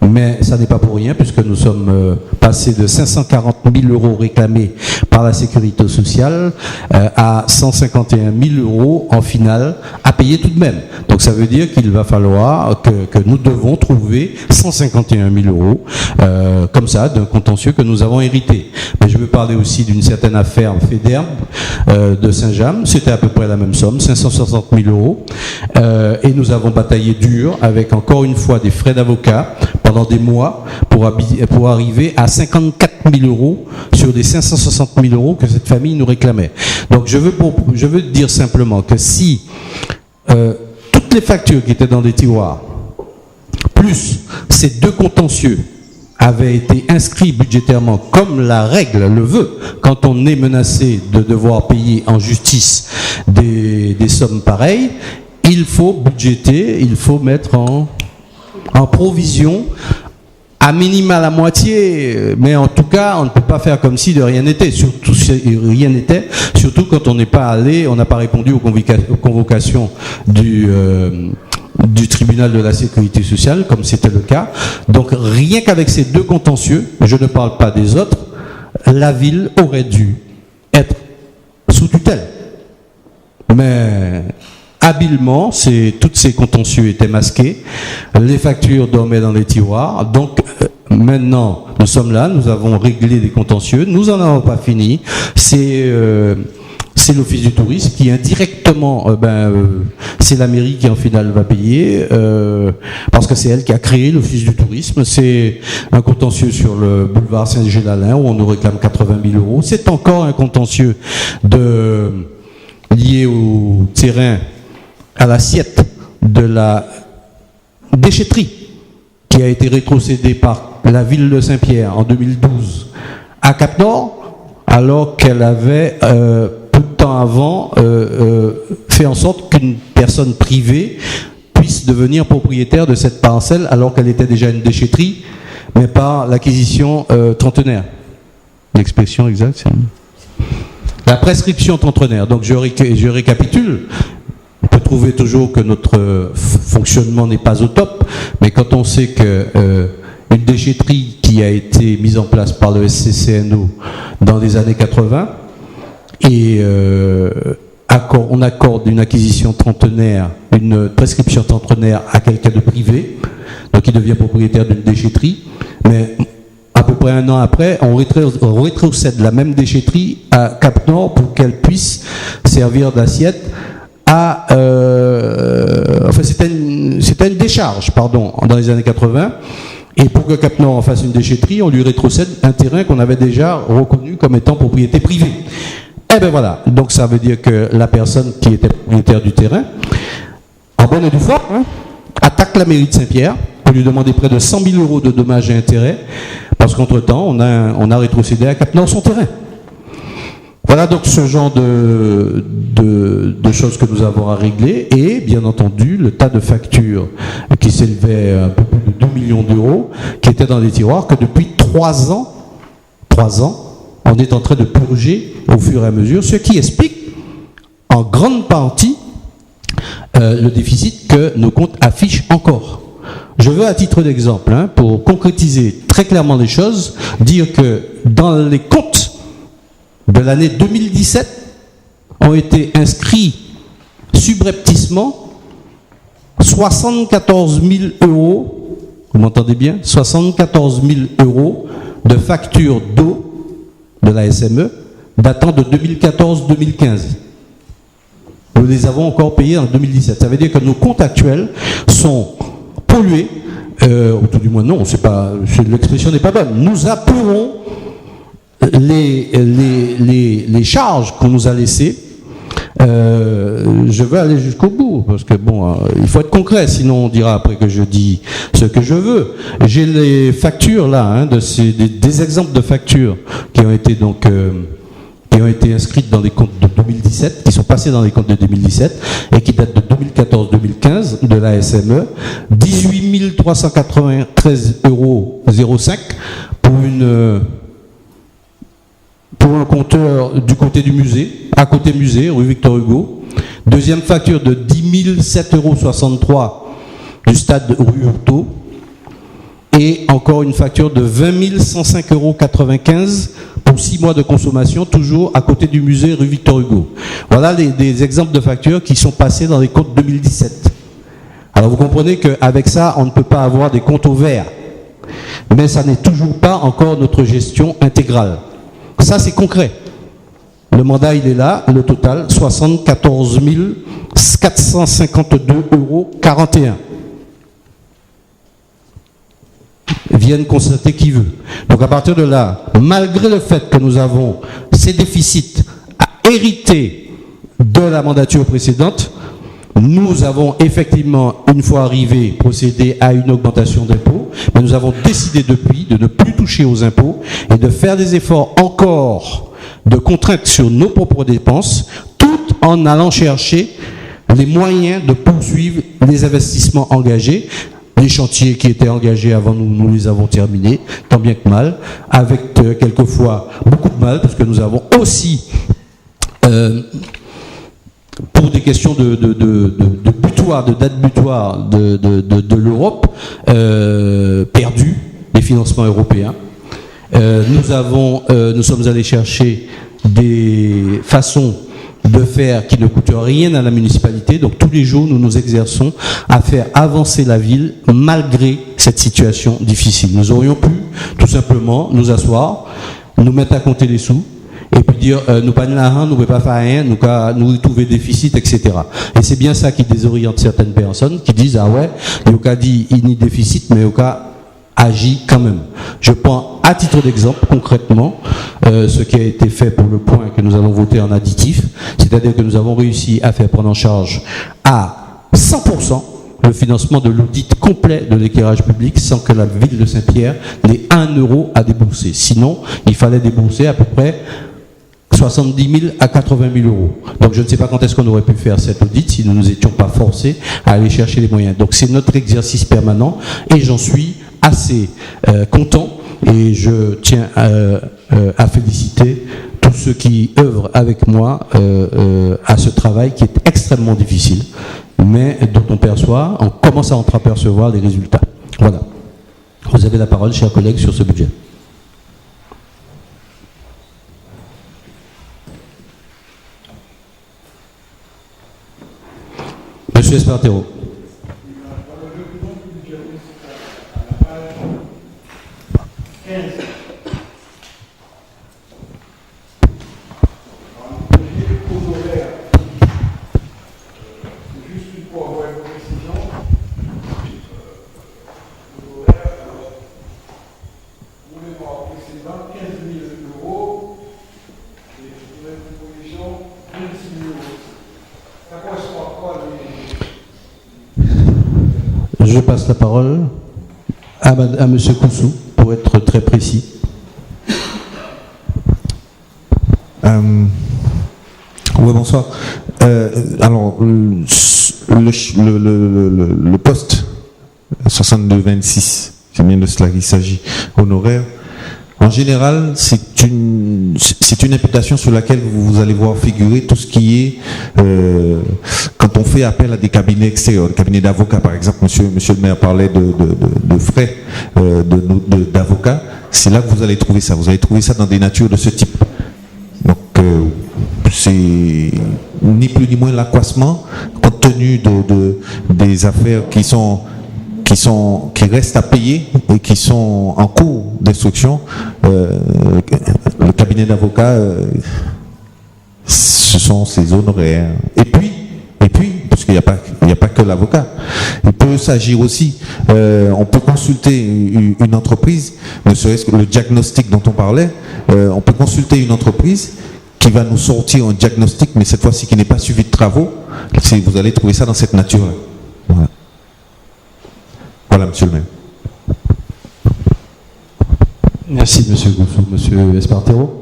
S1: Mais ça n'est pas pour rien puisque nous sommes passés de 540 000 € réclamés par la sécurité sociale à 151 000 € en finale à payer tout de même. Donc ça veut dire qu'il va falloir que nous devons trouver 151 000 € comme ça d'un contentieux que nous avons hérité. Mais je veux parler aussi d'une certaine affaire Féderbe de Saint-James. C'était à peu près la même somme, 560 000 €. Et nous avons bataillé dur avec encore une fois des frais d'avocat pendant des mois pour arriver à 54 000 euros sur les 560 000 euros que cette famille nous réclamait. Donc je veux dire simplement que si toutes les factures qui étaient dans des tiroirs, plus ces deux contentieux, avaient été inscrits budgétairement comme la règle le veut, quand on est menacé de devoir payer en justice des sommes pareilles, il faut budgéter, il faut mettre en provision à minima la moitié, mais en tout cas, on ne peut pas faire comme si de rien n'était. Surtout quand on n'est pas allé, on n'a pas répondu aux convocations du tribunal de la sécurité sociale, comme c'était le cas. Donc rien qu'avec ces deux contentieux, je ne parle pas des autres, la ville aurait dû être sous tutelle. Mais habilement, tous ces contentieux étaient masqués, les factures dormaient dans les tiroirs, donc maintenant nous sommes là, nous avons réglé des contentieux, nous n'en avons pas fini, c'est l'Office du tourisme qui indirectement, c'est la mairie qui en final va payer, parce que c'est elle qui a créé l'Office du tourisme. C'est un contentieux sur le boulevard Saint-Gélalin où on nous réclame 80 000 euros. C'est encore un contentieux lié au terrain, à l'assiette de la déchetterie qui a été rétrocédée par la ville de Saint-Pierre en 2012 à Cap-Nord, alors qu'elle avait peu de temps avant fait en sorte qu'une personne privée puisse devenir propriétaire de cette parcelle alors qu'elle était déjà une déchetterie, mais par l'acquisition trentenaire. L'expression exacte, c'est la prescription trentenaire. Donc je récapitule. On peut trouver toujours que notre fonctionnement n'est pas au top, mais quand on sait que une déchetterie qui a été mise en place par le SCCNO dans les années 80 et on accorde une acquisition trentenaire, une prescription trentenaire à quelqu'un de privé, donc il devient propriétaire d'une déchetterie, mais à peu près un an après, on rétrocède la même déchetterie à Cap-Nord pour qu'elle puisse servir d'assiette c'était une décharge, dans les années 80. Et pour que Cap-Nord en fasse une déchetterie, on lui rétrocède un terrain qu'on avait déjà reconnu comme étant propriété privée. Eh bien voilà, donc ça veut dire que la personne qui était propriétaire du terrain, en bonne et due forme, attaque la mairie de Saint-Pierre pour lui demander près de 100 000 euros de dommages et intérêts, parce qu'entre-temps, on a rétrocédé à Cap-Nord son terrain. Voilà donc ce genre de choses que nous avons à régler, et bien entendu le tas de factures qui s'élevaient un peu plus de 2 millions d'euros qui étaient dans les tiroirs, que depuis 3 ans, on est en train de purger au fur et à mesure, ce qui explique en grande partie le déficit que nos comptes affichent encore. Je veux, à titre d'exemple, pour concrétiser très clairement les choses, dire que dans les comptes de l'année 2017 ont été inscrits subrepticement 74 000 euros, vous m'entendez bien, 74 000 euros de factures d'eau de la SME datant de 2014-2015. Nous les avons encore payés en 2017. Ça veut dire que nos comptes actuels sont pollués, ou tout du moins non, l'expression n'est pas bonne. Nous apurons les charges qu'on nous a laissées. Je veux aller jusqu'au bout, parce que il faut être concret, sinon on dira après que je dis ce que je veux. J'ai les factures là, des exemples de factures qui ont été inscrites dans les comptes de 2017, qui sont passées dans les comptes de 2017 et qui datent de 2014-2015 de la SME, 18 393,05 € pour un compteur du côté du musée, à côté musée, rue Victor Hugo. Deuxième facture de 10 007,63 € du stade rue Hurtaud. Et encore une facture de 20 105,95 € pour 6 mois de consommation, toujours à côté du musée rue Victor Hugo. Voilà des exemples de factures qui sont passées dans les comptes 2017. Alors vous comprenez qu'avec ça, on ne peut pas avoir des comptes au vert. Mais ça n'est toujours pas encore notre gestion intégrale. Ça, c'est concret. Le mandat, il est là. Le total, 74 452,41 €. vienne constater qui veut. Donc à partir de là, malgré le fait que nous avons ces déficits à hériter de la mandature précédente, nous avons effectivement, une fois arrivés, procédé à une augmentation d'impôts, mais nous avons décidé depuis de ne plus toucher aux impôts et de faire des efforts encore de contrainte sur nos propres dépenses, tout en allant chercher les moyens de poursuivre les investissements engagés. Les chantiers qui étaient engagés avant nous les avons terminés, tant bien que mal, avec quelquefois beaucoup de mal, parce que nous avons aussi, pour des questions de butoir, de date butoir de l'Europe, perdu les financements européens. Nous sommes allés chercher des façons de faire qui ne coûtent rien à la municipalité. Donc tous les jours, nous nous exerçons à faire avancer la ville malgré cette situation difficile. Nous aurions pu tout simplement nous asseoir, nous mettre à compter les sous, et puis dire nous pas de l'argent, nous ne pouvons pas faire rien, nous trouver déficit, etc. Et c'est bien ça qui désoriente certaines personnes qui disent ah ouais, il y a dit il n'y a déficit, mais il y a agit quand même. Je prends à titre d'exemple concrètement ce qui a été fait pour le point que nous allons voter en additif, c'est-à-dire que nous avons réussi à faire prendre en charge à 100% le financement de l'audit complet de l'éclairage public sans que la ville de Saint-Pierre n'ait 1 euro à débourser. Sinon, il fallait débourser à peu près 70 000 à 80 000 euros. Donc je ne sais pas quand est-ce qu'on aurait pu faire cet audit si nous ne nous étions pas forcés à aller chercher les moyens. Donc c'est notre exercice permanent et j'en suis assez content et je tiens à féliciter tous ceux qui œuvrent avec moi à ce travail qui est extrêmement difficile, mais dont on commence à entreapercevoir les résultats. Voilà. Vous avez la parole, chers collègues, sur ce budget. Monsieur Espartero. Je passe la parole à M. Koussou pour être très précis.
S12: Oui, bonsoir. Alors, le poste 62-26, c'est bien de cela qu'il s'agit, honoraire. En général, c'est une imputation sur laquelle vous allez voir figurer tout ce qui est quand on fait appel à des cabinets extérieurs, des cabinets d'avocats, par exemple. Monsieur le maire parlait de frais d'avocats. C'est là que vous allez trouver ça. Vous allez trouver ça dans des natures de ce type. Donc, c'est ni plus ni moins l'accroissement compte tenu des affaires qui restent à payer et qui sont en cours d'instruction. Le cabinet d'avocats, ce sont ses honoraires. Et puis, parce qu'il n'y a pas que l'avocat, il peut s'agir aussi, on peut consulter une entreprise, ne serait-ce que le diagnostic dont on parlait, on peut consulter une entreprise qui va nous sortir un diagnostic, mais cette fois-ci qui n'est pas suivi de travaux. Vous allez trouver ça dans cette nature-là. Voilà. Voilà, monsieur le maire.
S1: Merci, monsieur Goussou. Monsieur Espartero.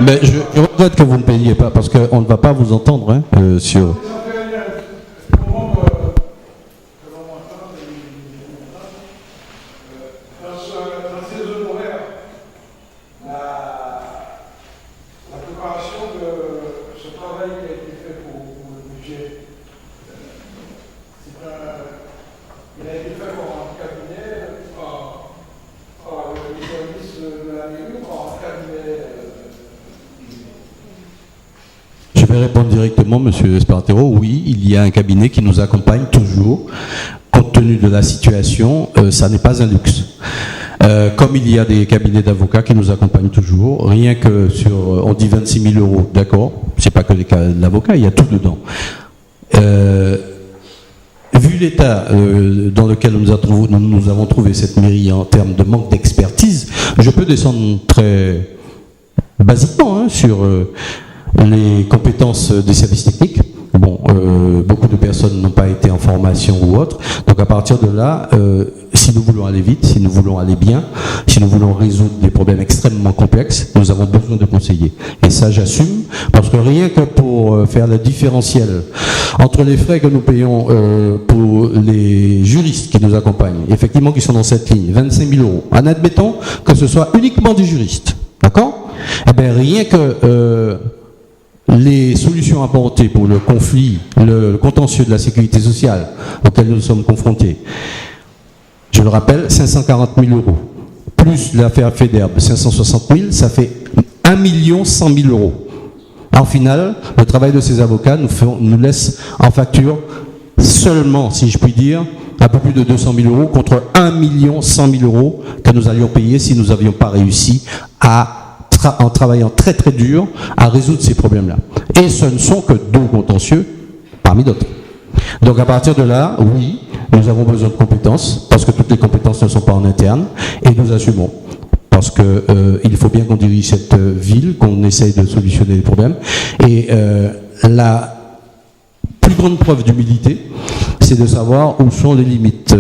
S1: Mais je regrette que vous ne payiez pas, parce qu'on ne va pas vous entendre sur... Je vais répondre directement, monsieur Espartero. Oui, il y a un cabinet qui nous accompagne toujours. Compte tenu de la situation, ça n'est pas un luxe. Comme il y a des cabinets d'avocats qui nous accompagnent toujours, rien que sur, on dit 26 000 euros, d'accord, c'est pas que les cas d'avocats, il y a tout dedans. Vu l'état dans lequel nous avons trouvé cette mairie en termes de manque d'expertise, je peux descendre très basiquement sur les compétences des services techniques. Bon, beaucoup de personnes n'ont pas été en formation ou autre. Donc à partir de là, si nous voulons aller vite, si nous voulons aller bien, si nous voulons résoudre des problèmes extrêmement complexes, nous avons besoin de conseillers. Et ça, j'assume, parce que rien que pour faire le différentiel entre les frais que nous payons pour les juristes qui nous accompagnent, effectivement qui sont dans cette ligne, 25 000 €, en admettant que ce soit uniquement des juristes, d'accord ? Eh bien, rien que les solutions apportées pour le conflit, le contentieux de la sécurité sociale auquel nous sommes confrontés, je le rappelle, 540 000 €, plus l'affaire FEDERB, 560 000, ça fait 1 100 000 €. En final, le travail de ces avocats nous laisse en facture seulement, si je puis dire, un peu plus de 200 000 € contre 1 100 000 € que nous allions payer si nous n'avions pas réussi en travaillant très très dur à résoudre ces problèmes-là. Et ce ne sont que deux contentieux parmi d'autres. Donc à partir de là, oui, nous avons besoin de compétences, parce que toutes les compétences ne sont pas en interne, et nous assumons. Parce qu'il faut bien qu'on dirige cette ville, qu'on essaye de solutionner les problèmes. Et la plus grande preuve d'humilité, c'est de savoir où sont les limites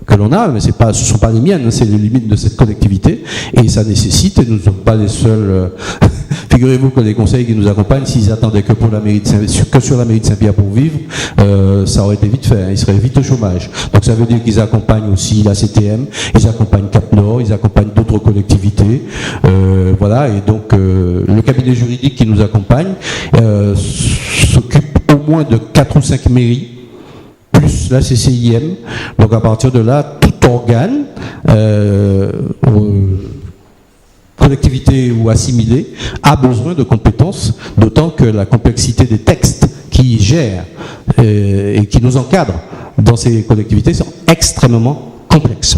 S1: que l'on a, mais ce ne sont pas les miennes, c'est les limites de cette collectivité, et ça nécessite, et nous ne sommes pas les seuls, figurez-vous que les conseils qui nous accompagnent, s'ils attendaient que, sur la mairie de Saint-Pierre pour vivre, ça aurait été vite fait, ils seraient vite au chômage. Donc ça veut dire qu'ils accompagnent aussi la CTM, ils accompagnent Cap-Nord, ils accompagnent d'autres collectivités, voilà, et donc le cabinet juridique qui nous accompagne s'occupe au moins de 4 ou 5 mairies, plus la CCIM. Donc à partir de là, tout organe, collectivité ou assimilé, a besoin de compétences, d'autant que la complexité des textes qui gèrent et qui nous encadrent dans ces collectivités sont extrêmement complexes.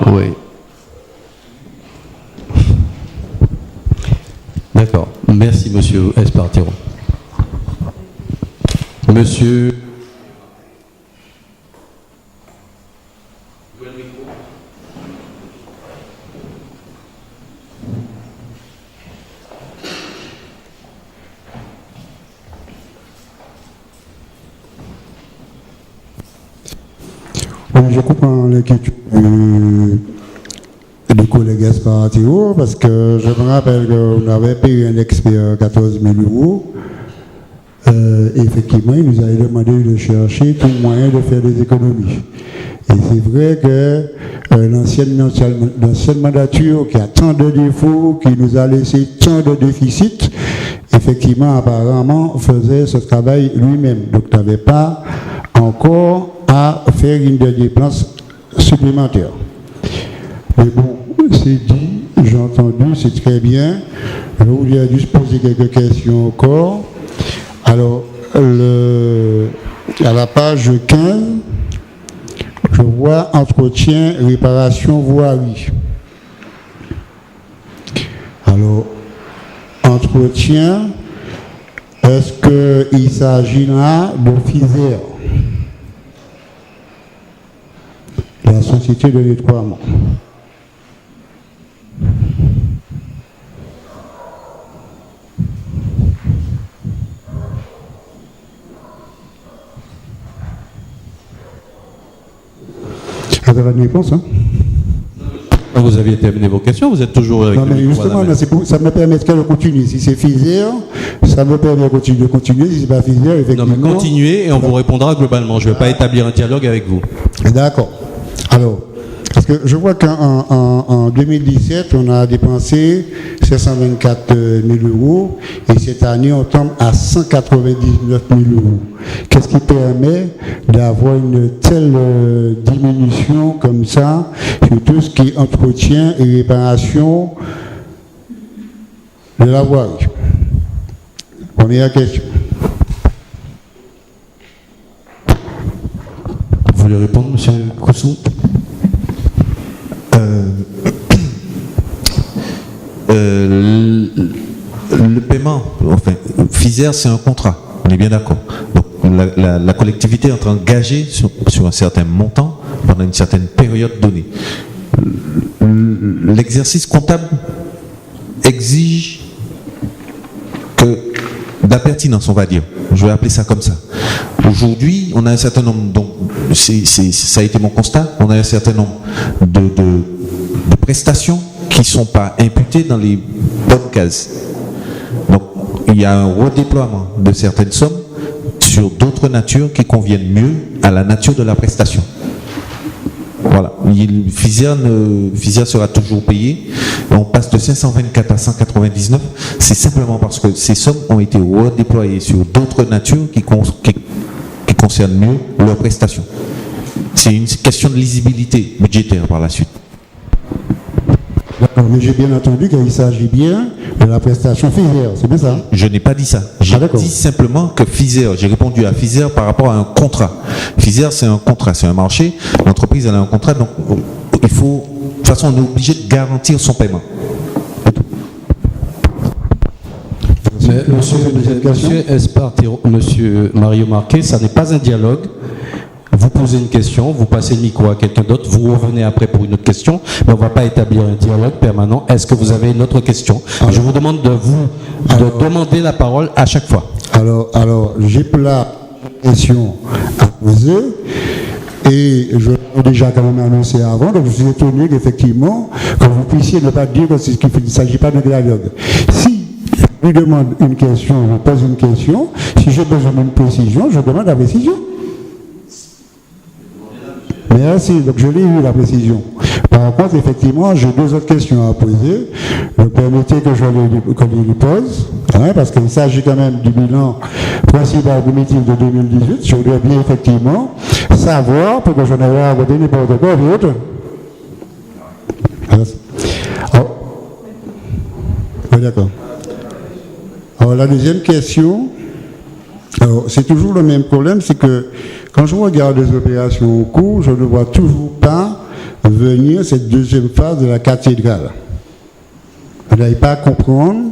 S1: Oui. D'accord. Merci, monsieur Espartero. Monsieur.
S4: Je comprends l'inquiétude du collègue Espartero, parce que je me rappelle qu'on avait payé un expert 14 000 €. Effectivement, il nous avait demandé de chercher tout moyen de faire des économies. Et c'est vrai que l'ancienne mandature qui a tant de défauts, qui nous a laissé tant de déficits, effectivement, apparemment, faisait ce travail lui-même. Donc, tu n'avais pas encore à faire une dépense supplémentaire. Mais bon, c'est dit, j'ai entendu, c'est très bien. Je voulais juste poser quelques questions encore. Alors, à la page 15, je vois entretien, réparation, voirie. Alors, entretien, est-ce qu'il s'agit là de FISER, la société de nettoiement? Vous avez une réponse, hein?
S1: Vous aviez terminé vos questions, vous êtes toujours avec
S4: non, mais justement, ça me permettrait de continuer. Si c'est FISER, ça me permet de continuer. Si c'est pas FISER, effectivement.
S1: Non, mais continuez et on vous répondra globalement. Je ne vais pas établir un dialogue avec vous.
S4: D'accord. Alors, Parce que je vois qu'en 2017, on a dépensé 724 000 euros et cette année, on tombe à 199 000 euros. Qu'est-ce qui permet d'avoir une telle diminution comme ça sur tout ce qui est entretien et réparation de la voirie? Première question.
S1: Vous voulez répondre, M. Coussou?
S12: Le paiement, enfin, FISER, c'est un contrat, on est bien d'accord. Donc la collectivité est engagée sur un certain montant pendant une certaine période donnée. L'exercice comptable exige que de la pertinence, on va dire. Je vais appeler ça comme ça. Aujourd'hui, on a un certain nombre, donc ça a été mon constat, on a un certain nombre de prestations qui ne sont pas imputées dans les bonnes cases. Donc, il y a un redéploiement de certaines sommes sur d'autres natures qui conviennent mieux à la nature de la prestation. Voilà. FISER sera toujours payé. On passe de 524 à 199. C'est simplement parce que ces sommes ont été redéployées sur d'autres natures qui concernent mieux leurs prestations. C'est une question de lisibilité budgétaire par la suite.
S4: D'accord, mais j'ai bien entendu qu'il s'agit bien de la prestation FISER, c'est bien ça?
S12: Je n'ai pas dit ça. J'ai dit simplement que FISER, j'ai répondu à FISER par rapport à un contrat. FISER, c'est un contrat, c'est un marché. L'entreprise, elle a un contrat, donc il faut, de toute façon, on est obligé de garantir son paiement.
S1: Mais monsieur Espartero, monsieur Mario Marquet, ça n'est pas un dialogue. Vous posez une question, vous passez le micro à quelqu'un d'autre, vous revenez après pour une autre question, mais on ne va pas établir un dialogue permanent. Est-ce que vous avez une autre question? Je vous demande de demander la parole à chaque fois.
S4: Alors j'ai plein de questions à poser et je l'ai déjà quand même annoncé avant, donc je suis étonné qu'effectivement, que vous puissiez ne pas dire qu'il ne s'agit pas de dialogue. Si je lui demande une question, je pose une question, si j'ai besoin d'une précision, je demande la précision. Merci, donc je l'ai eu la précision. Par contre, effectivement, j'ai deux autres questions à poser. Permettez que je les pose, parce qu'il s'agit quand même du bilan principal du meeting de 2018. Je voudrais bien effectivement savoir, pour que je n'ai pas abordé n'importe quoi d'autre. D'accord. Alors, la deuxième question, c'est toujours le même problème, c'est que quand je regarde les opérations au cours, je ne vois toujours pas venir cette deuxième phase de la cathédrale. Je n'arrive pas à comprendre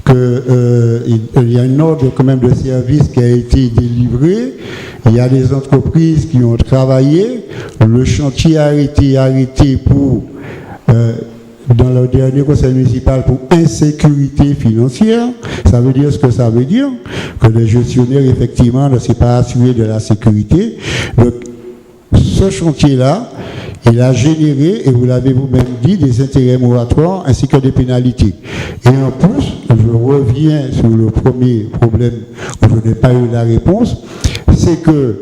S4: qu'il y a une ordre quand même de service qui a été délivrée, il y a des entreprises qui ont travaillé, le chantier a été arrêté pour... dans le dernier conseil municipal pour insécurité financière. Ça veut dire ce que ça veut dire, que les gestionnaires effectivement ne s'est pas assuré de la sécurité. Donc ce chantier-là, il a généré, et vous l'avez vous-même dit, des intérêts moratoires ainsi que des pénalités. Et en plus, je reviens sur le premier problème où je n'ai pas eu la réponse, c'est que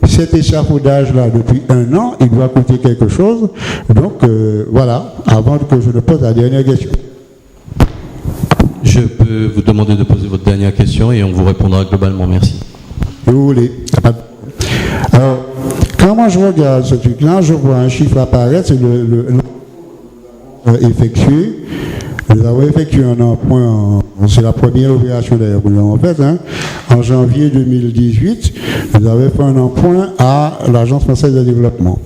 S4: cet échafaudage-là, depuis 1 an, il doit coûter quelque chose. Donc, voilà, avant que je ne pose la dernière question.
S1: Je peux vous demander de poser votre dernière question et on vous répondra globalement. Merci.
S4: Si vous voulez. Alors, quand moi je regarde ce truc-là, je vois un chiffre apparaître, c'est le effectué. Nous avons effectué un emprunt, c'est la première opération d'ailleurs que nous avons faite, en janvier 2018, nous avons fait un emprunt à l'Agence française de développement.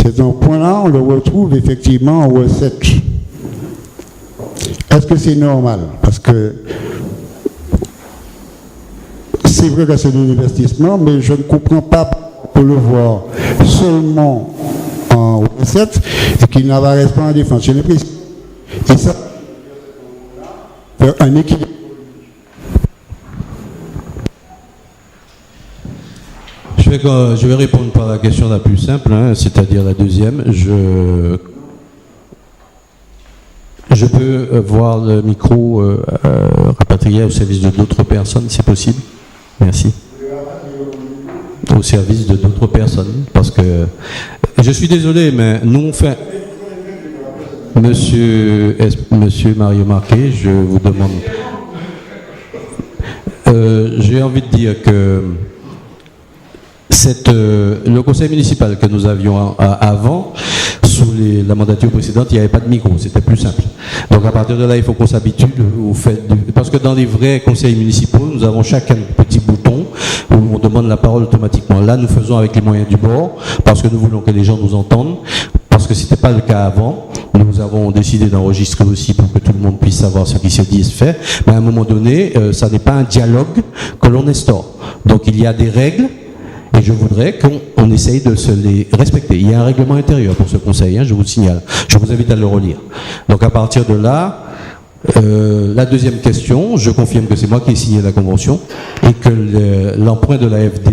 S4: Cet emprunt-là, on le retrouve effectivement en recette. Est-ce que c'est normal? Parce que c'est vrai que c'est de l'investissement, mais je ne comprends pas pour le voir seulement en recette et qu'il n'apparaisse pas en défense. Je l'ai pris. Et ça, un équilibre.
S1: Je vais répondre par la question la plus simple, c'est-à-dire la deuxième. Je peux voir le micro rapatrié au service de d'autres personnes, c'est possible? Merci. Au service de d'autres personnes, parce que Je suis désolé, mais nous on fait... Monsieur Mario Marquet, je vous demande... J'ai envie de dire que le conseil municipal que nous avions avant, sous la mandature précédente, il n'y avait pas de micro, c'était plus simple. Donc à partir de là, il faut qu'on s'habitue au fait parce que dans les vrais conseils municipaux, nous avons chacun un petit bouton où on demande la parole automatiquement. Là, nous faisons avec les moyens du bord, parce que nous voulons que les gens nous entendent, parce que ce n'était pas le cas avant. Nous avons décidé d'enregistrer aussi pour que tout le monde puisse savoir ce qui se dit et se fait. Mais à un moment donné, ça n'est pas un dialogue que l'on instaure. Donc il y a des règles. Et je voudrais qu'on essaye de se les respecter. Il y a un règlement intérieur pour ce conseil, je vous le signale. Je vous invite à le relire. Donc à partir de là, la deuxième question, je confirme que c'est moi qui ai signé la convention et que l'emprunt de l'AFD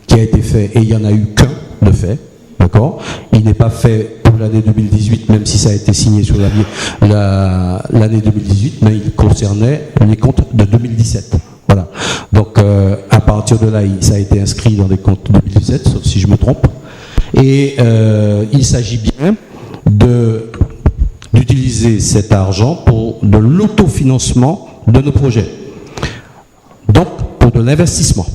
S1: qui a été fait, et il n'y en a eu qu'un de fait, d'accord, il n'est pas fait pour l'année 2018, même si ça a été signé sur l'année 2018, mais il concernait les comptes de 2017. Voilà. Donc, à partir de là, ça a été inscrit dans les comptes 2017, sauf si je me trompe. Et il s'agit bien d'utiliser cet argent pour de l'autofinancement de nos projets. Donc, pour de l'investissement.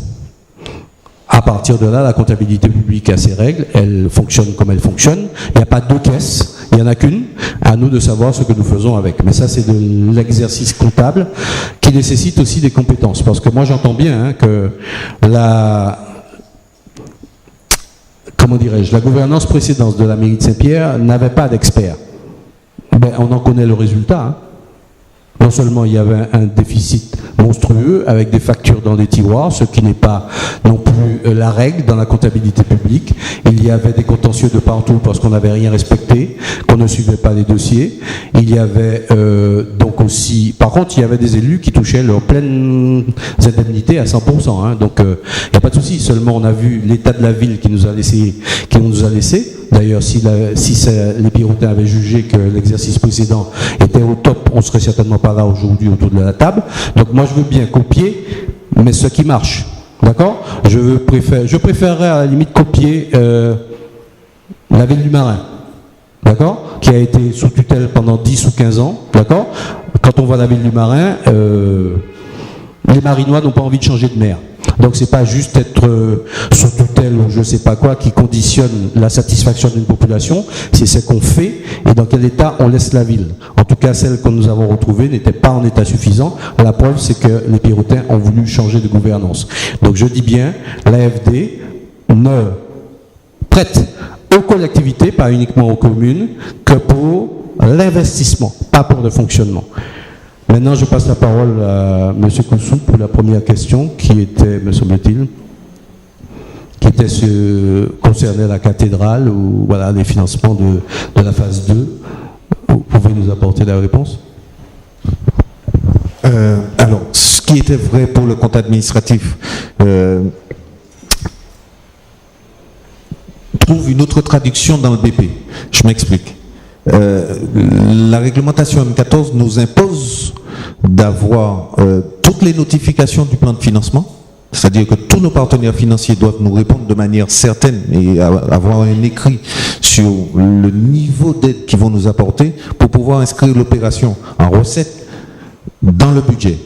S1: À partir de là, la comptabilité publique a ses règles, elle fonctionne comme elle fonctionne. Il n'y a pas deux caisses, il n'y en a qu'une. À nous de savoir ce que nous faisons avec. Mais ça, c'est de l'exercice comptable qui nécessite aussi des compétences. Parce que moi, j'entends bien que la gouvernance précédente de la mairie de Saint-Pierre n'avait pas d'experts. Ben, on en connaît le résultat. Non seulement il y avait un déficit monstrueux avec des factures dans des tiroirs, ce qui n'est pas non plus la règle dans la comptabilité publique. Il y avait des contentieux de partout parce qu'on n'avait rien respecté, qu'on ne suivait pas les dossiers. Il y avait donc aussi... Par contre, il y avait des élus qui touchaient leurs pleines indemnités à 100%. Donc il n'y a pas de souci. Seulement on a vu l'état de la ville qui nous a laissé. D'ailleurs, si les Pirotins avaient jugé que l'exercice précédent était au top, on ne serait certainement pas là aujourd'hui autour de la table. Donc moi, je veux bien copier, mais ce qui marche. D'accord ? Je préférerais à la limite copier la ville du Marin. D'accord ? Qui a été sous tutelle pendant 10 ou 15 ans. D'accord ? Quand on voit la ville du Marin, les Marinois n'ont pas envie de changer de maire. Donc c'est pas juste être sous tutelle ou je sais pas quoi qui conditionne la satisfaction d'une population, c'est ce qu'on fait et dans quel état on laisse la ville. En tout cas, celle que nous avons retrouvée n'était pas en état suffisant. La preuve, c'est que les Pirotins ont voulu changer de gouvernance. Donc je dis bien, l'AFD ne prête aux collectivités, pas uniquement aux communes, que pour l'investissement, pas pour le fonctionnement. Maintenant, je passe la parole à M. Koussou pour la première question, qui était, me semble-t-il, concernait la cathédrale ou voilà, les financements de la phase 2. Vous pouvez nous apporter la réponse ?
S12: Alors, ce qui était vrai pour le compte administratif trouve une autre traduction dans le BP. Je m'explique. La réglementation M14 nous impose d'avoir toutes les notifications du plan de financement, c'est-à-dire que tous nos partenaires financiers doivent nous répondre de manière certaine et avoir un écrit sur le niveau d'aide qu'ils vont nous apporter pour pouvoir inscrire l'opération en recette dans le budget.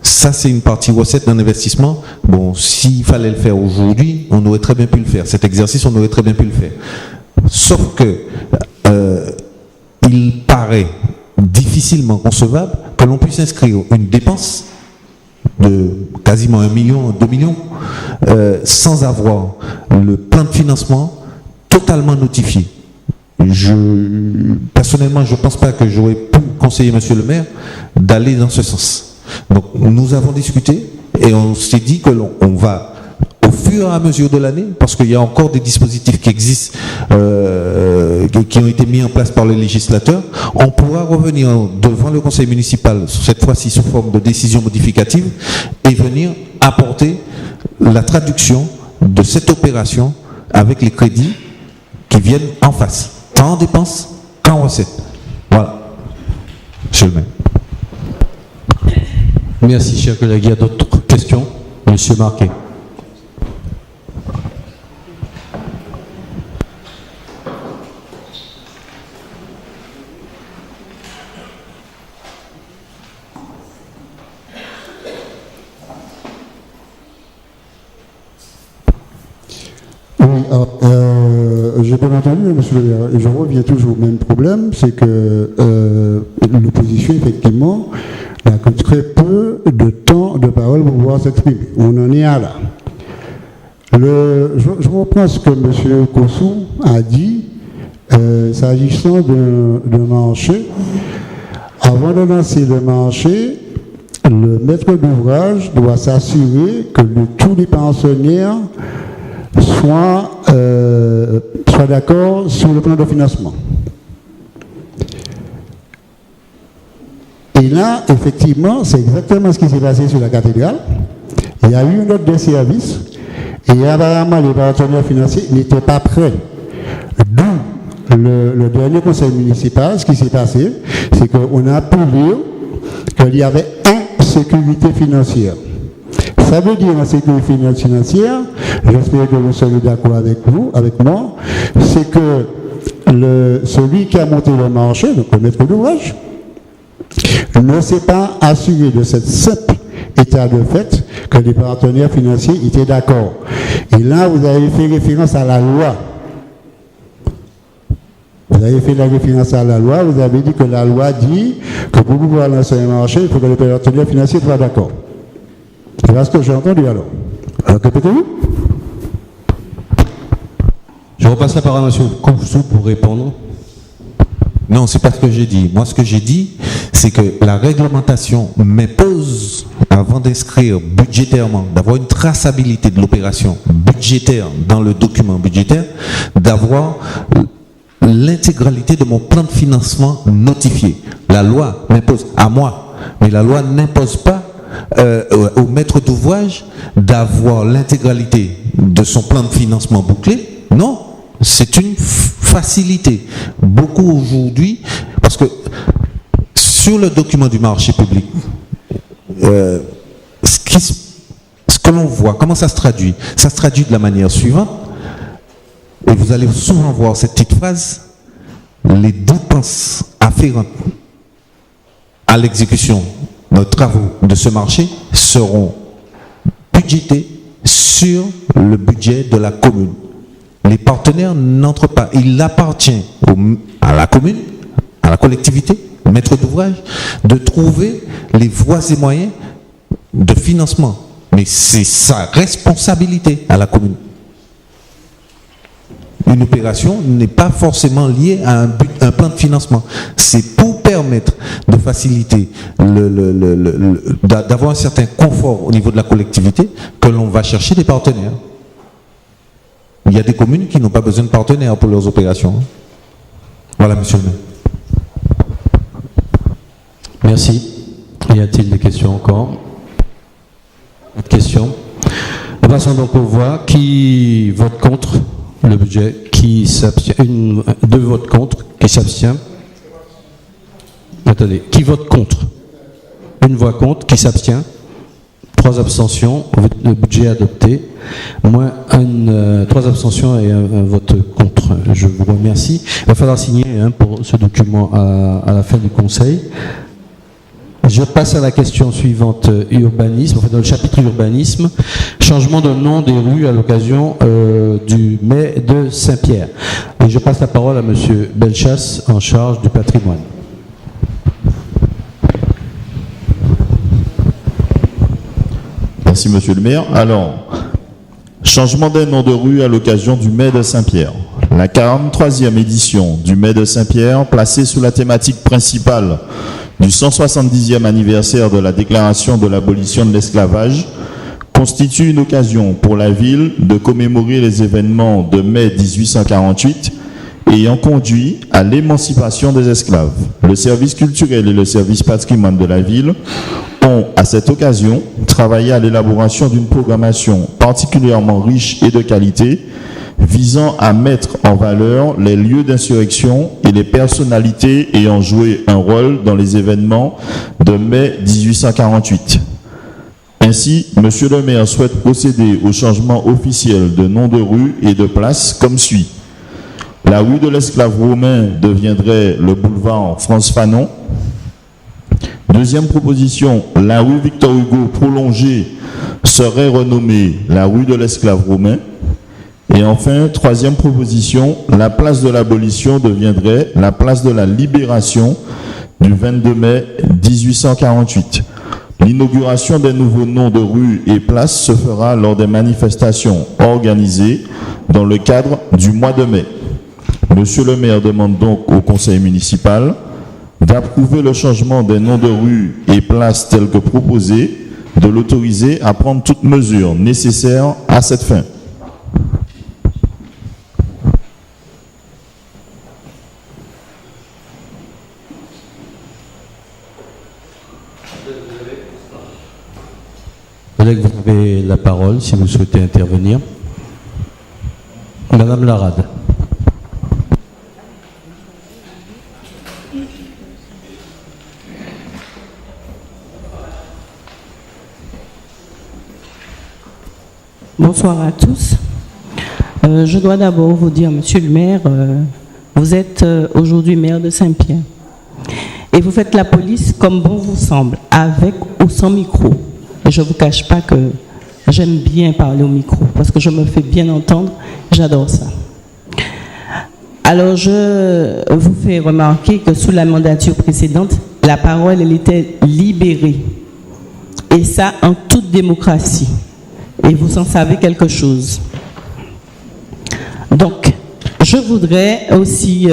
S12: Ça, c'est une partie recette d'un investissement. Bon, s'il fallait le faire aujourd'hui, on aurait très bien pu le faire. Cet exercice, on aurait très bien pu le faire. Sauf que il paraît difficilement concevable que l'on puisse inscrire une dépense de quasiment 1 million, 2 millions, sans avoir le plan de financement totalement notifié. Personnellement, je ne pense pas que j'aurais pu conseiller monsieur le maire d'aller dans ce sens. Donc nous avons discuté et on s'est dit que l'on va au fur et à mesure de l'année, parce qu'il y a encore des dispositifs qui existent, qui ont été mis en place par le législateur, on pourra revenir devant le conseil municipal, cette fois-ci sous forme de décision modificative, et venir apporter la traduction de cette opération avec les crédits qui viennent en face, tant en dépenses qu'en recettes. Voilà. Monsieur le maire.
S1: Merci, chers collègues. Il y a d'autres questions ? Monsieur Marquet.
S4: j'ai bien entendu, monsieur le maire, et je reviens toujours au même problème, c'est que l'opposition, effectivement, n'a que très peu de temps de parole pour pouvoir s'exprimer. On en est à là. Je reprends ce que M. Kossou a dit, s'agissant d'un marché. Avant de lancer le marché, le maître d'ouvrage doit s'assurer que tous les pensionnaires soient d'accord sur le plan de financement. Et là, effectivement, c'est exactement ce qui s'est passé sur la cathédrale. Il y a eu une note de service et apparemment les partenaires financiers n'étaient pas prêts. D'où le dernier conseil municipal, ce qui s'est passé, c'est qu'on a pu lire qu'il y avait insécurité financière. Ça veut dire insécurité financière, j'espère que vous serez d'accord avec moi, c'est que celui qui a monté le marché, donc le maître d'ouvrage, ne s'est pas assuré de cette simple état de fait que les partenaires financiers étaient d'accord. Et là, vous avez fait référence à la loi. Vous avez fait la référence à la loi, vous avez dit que la loi dit que pour pouvoir lancer un marché, il faut que les partenaires financiers soient d'accord. C'est ce que j'ai entendu alors. Alors, répétez-vous.
S1: Je repasse la parole à M. Kossou pour répondre.
S12: Non, c'est pas ce que j'ai dit. Moi, ce que j'ai dit, c'est que la réglementation m'impose, avant d'inscrire budgétairement, d'avoir une traçabilité de l'opération budgétaire dans le document budgétaire, d'avoir l'intégralité de mon plan de financement notifié. La loi m'impose à moi, mais la loi n'impose pas au maître d'ouvrage d'avoir l'intégralité de son plan de financement bouclé. Non, c'est une facilité. Beaucoup aujourd'hui, parce que sur le document du marché public, ce que l'on voit, comment ça se traduit? Ça se traduit de la manière suivante, et vous allez souvent voir cette petite phrase: les dépenses afférentes à l'exécution de travaux de ce marché seront budgétées sur le budget de la commune. Les partenaires n'entrent pas. Il appartient à la commune, à la collectivité, au maître d'ouvrage, de trouver les voies et moyens de financement. Mais c'est sa responsabilité à la commune. Une opération n'est pas forcément liée à un plan de financement. C'est pour permettre de faciliter, d'avoir un certain confort au niveau de la collectivité que l'on va chercher des partenaires. Il y a des communes qui n'ont pas besoin de partenaires pour leurs opérations. Voilà, monsieur le maire.
S1: Merci. Y a-t-il des questions encore? Autre question? Nous passons donc aux voix. Qui vote contre le budget? Qui s'abstient? Deux votes contre. Qui s'abstient? Attendez. Qui vote contre? Une voix contre. Qui s'abstient? 3 abstentions. Le budget adopté. Moins 3 abstentions et un vote contre. Je vous remercie. Il va falloir signer pour ce document à la fin du conseil. Je passe à la question suivante, urbanisme, enfin dans le chapitre urbanisme, changement de nom des rues à l'occasion du mai de Saint-Pierre. Et je passe la parole à M. Belchas, en charge du patrimoine.
S5: Merci, monsieur le maire. Alors, changement des noms de rue à l'occasion du mai de Saint-Pierre. La 43e édition du mai de Saint-Pierre, placée sous la thématique principale du 170e anniversaire de la déclaration de l'abolition de l'esclavage, constitue une occasion pour la ville de commémorer les événements de mai 1848 ayant conduit à l'émancipation des esclaves. Le service culturel et le service patrimoine de la ville ont, à cette occasion, travaillé à l'élaboration d'une programmation particulièrement riche et de qualité, visant à mettre en valeur les lieux d'insurrection et les personnalités ayant joué un rôle dans les événements de mai 1848. Ainsi, monsieur le maire souhaite procéder au changement officiel de nom de rue et de place comme suit. La rue de l'esclave romain deviendrait le boulevard France Fanon. Deuxième proposition, la rue Victor Hugo prolongée serait renommée la rue de l'esclave romain. Et enfin, troisième proposition, la place de l'abolition deviendrait la place de la libération du 22 mai 1848. L'inauguration des nouveaux noms de rues et places se fera lors des manifestations organisées dans le cadre du mois de mai. Monsieur le maire demande donc au conseil municipal d'approuver le changement des noms de rues et places tels que proposés, de l'autoriser à prendre toutes mesures nécessaires à cette fin.
S1: Collègue, vous avez la parole si vous souhaitez intervenir. Madame Larade.
S10: Bonsoir à tous. Je dois d'abord vous dire, monsieur le maire, vous êtes aujourd'hui maire de Saint-Pierre. Et vous faites la police comme bon vous semble, avec ou sans micro. Et je ne vous cache pas que j'aime bien parler au micro, parce que je me fais bien entendre, j'adore ça. Alors je vous fais remarquer que sous la mandature précédente, la parole elle était libérée. Et ça en toute démocratie. Et vous en savez quelque chose. Donc, je voudrais aussi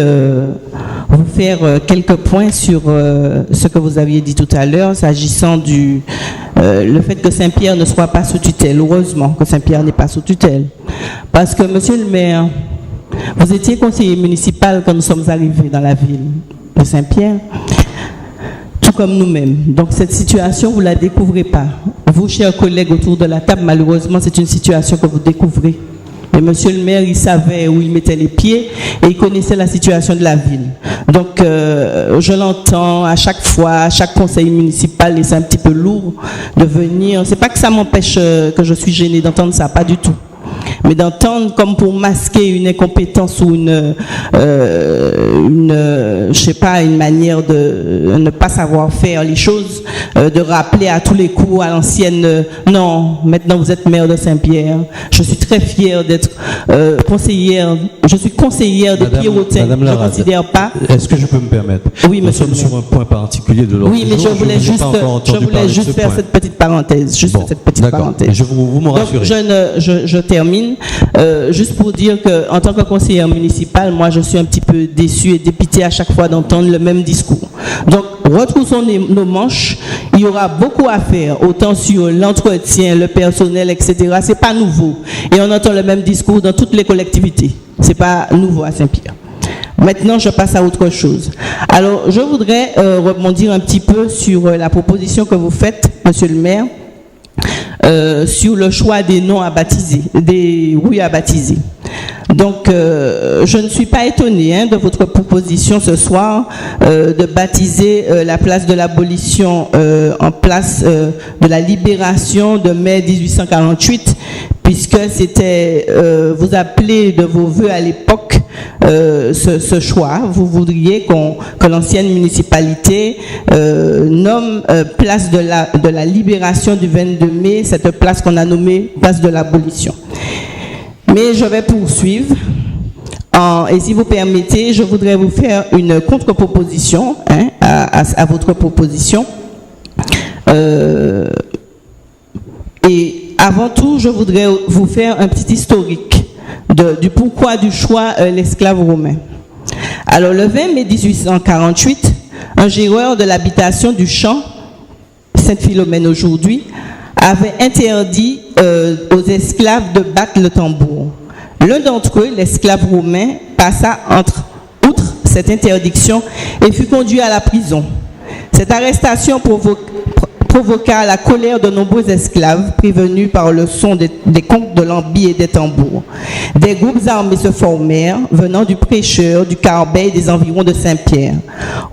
S10: vous faire quelques points sur ce que vous aviez dit tout à l'heure, s'agissant du le fait que Saint-Pierre ne soit pas sous tutelle. Heureusement que Saint-Pierre n'est pas sous tutelle. Parce que, monsieur le maire, vous étiez conseiller municipal quand nous sommes arrivés dans la ville de Saint-Pierre, tout comme nous-mêmes. Donc cette situation, vous ne la découvrez pas. Vous, chers collègues autour de la table, malheureusement, c'est une situation que vous découvrez. Et monsieur le maire, il savait où il mettait les pieds et il connaissait la situation de la ville. Donc, je l'entends à chaque fois, à chaque conseil municipal, et c'est un petit peu lourd de venir. C'est pas que ça m'empêche que je suis gênée d'entendre ça, pas du tout. Mais d'entendre comme pour masquer une incompétence ou je sais pas, une manière de ne pas savoir faire les choses, de rappeler à tous les coups à l'ancienne, non, maintenant vous êtes maire de Saint-Pierre, je suis très fière d'être conseillère, je suis conseillère de Pierrotin, je ne considère pas.
S1: Est-ce que je peux me permettre?
S10: Oui, monsieur.
S1: Nous sommes sur un point particulier de l'ordre.
S10: Oui, mais je voulais juste faire cette petite parenthèse, cette petite parenthèse.
S1: Vous me rassurez.
S10: Donc, je termine, juste pour dire qu'en tant que conseillère municipale, moi je suis un petit peu déçue et dépitée à chaque fois d'entendre le même discours. Donc retroussons nos manches, il y aura beaucoup à faire, autant sur l'entretien, le personnel, etc. C'est pas nouveau. Et on entend le même discours dans toutes les collectivités. C'est pas nouveau à Saint-Pierre. Maintenant, je passe à autre chose. Alors, je voudrais rebondir un petit peu sur la proposition que vous faites, monsieur le maire, sur le choix des noms à baptiser, des rues à baptiser. Donc, je ne suis pas étonnée de votre proposition ce soir de baptiser la place de l'abolition en place de la libération de mai 1848, puisque c'était, vous appelez de vos voeux à l'époque ce choix. Vous voudriez que l'ancienne municipalité nomme place de la libération du 22 mai, cette place qu'on a nommée place de l'abolition. Mais je vais poursuivre. Et si vous permettez, je voudrais vous faire une contre-proposition à votre proposition. Et avant tout, je voudrais vous faire un petit historique du pourquoi du choix l'esclave romain. Alors, le 20 mai 1848, un géreur de l'habitation du champ, Sainte-Philomène aujourd'hui, avait interdit aux esclaves de battre le tambour. L'un d'entre eux, l'esclave romain, passa outre cette interdiction et fut conduit à la prison. Cette arrestation provoqua la colère de nombreux esclaves prévenus par le son des conques de lambi et des tambours. Des groupes armés se formèrent, venant du prêcheur, du Carbet et des environs de Saint-Pierre.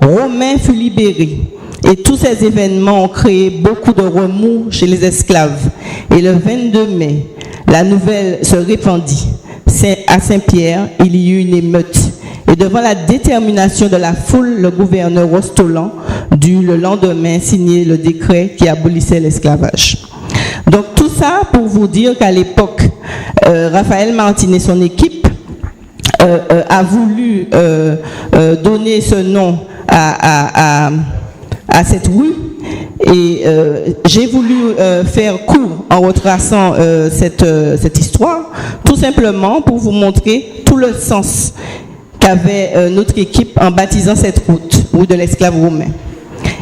S10: Romain fut libéré. Et tous ces événements ont créé beaucoup de remous chez les esclaves. Et le 22 mai, la nouvelle se répandit. À Saint-Pierre, il y eut une émeute. Et devant la détermination de la foule, le gouverneur Rostolan dut le lendemain signer le décret qui abolissait l'esclavage. Donc tout ça pour vous dire qu'à l'époque,
S13: Raphaël Martin et son équipe a voulu donner ce nom à cette rue. Et j'ai voulu faire court en retraçant cette histoire, tout simplement pour vous montrer tout le sens qu'avait notre équipe en baptisant cette route de l'esclave roumain.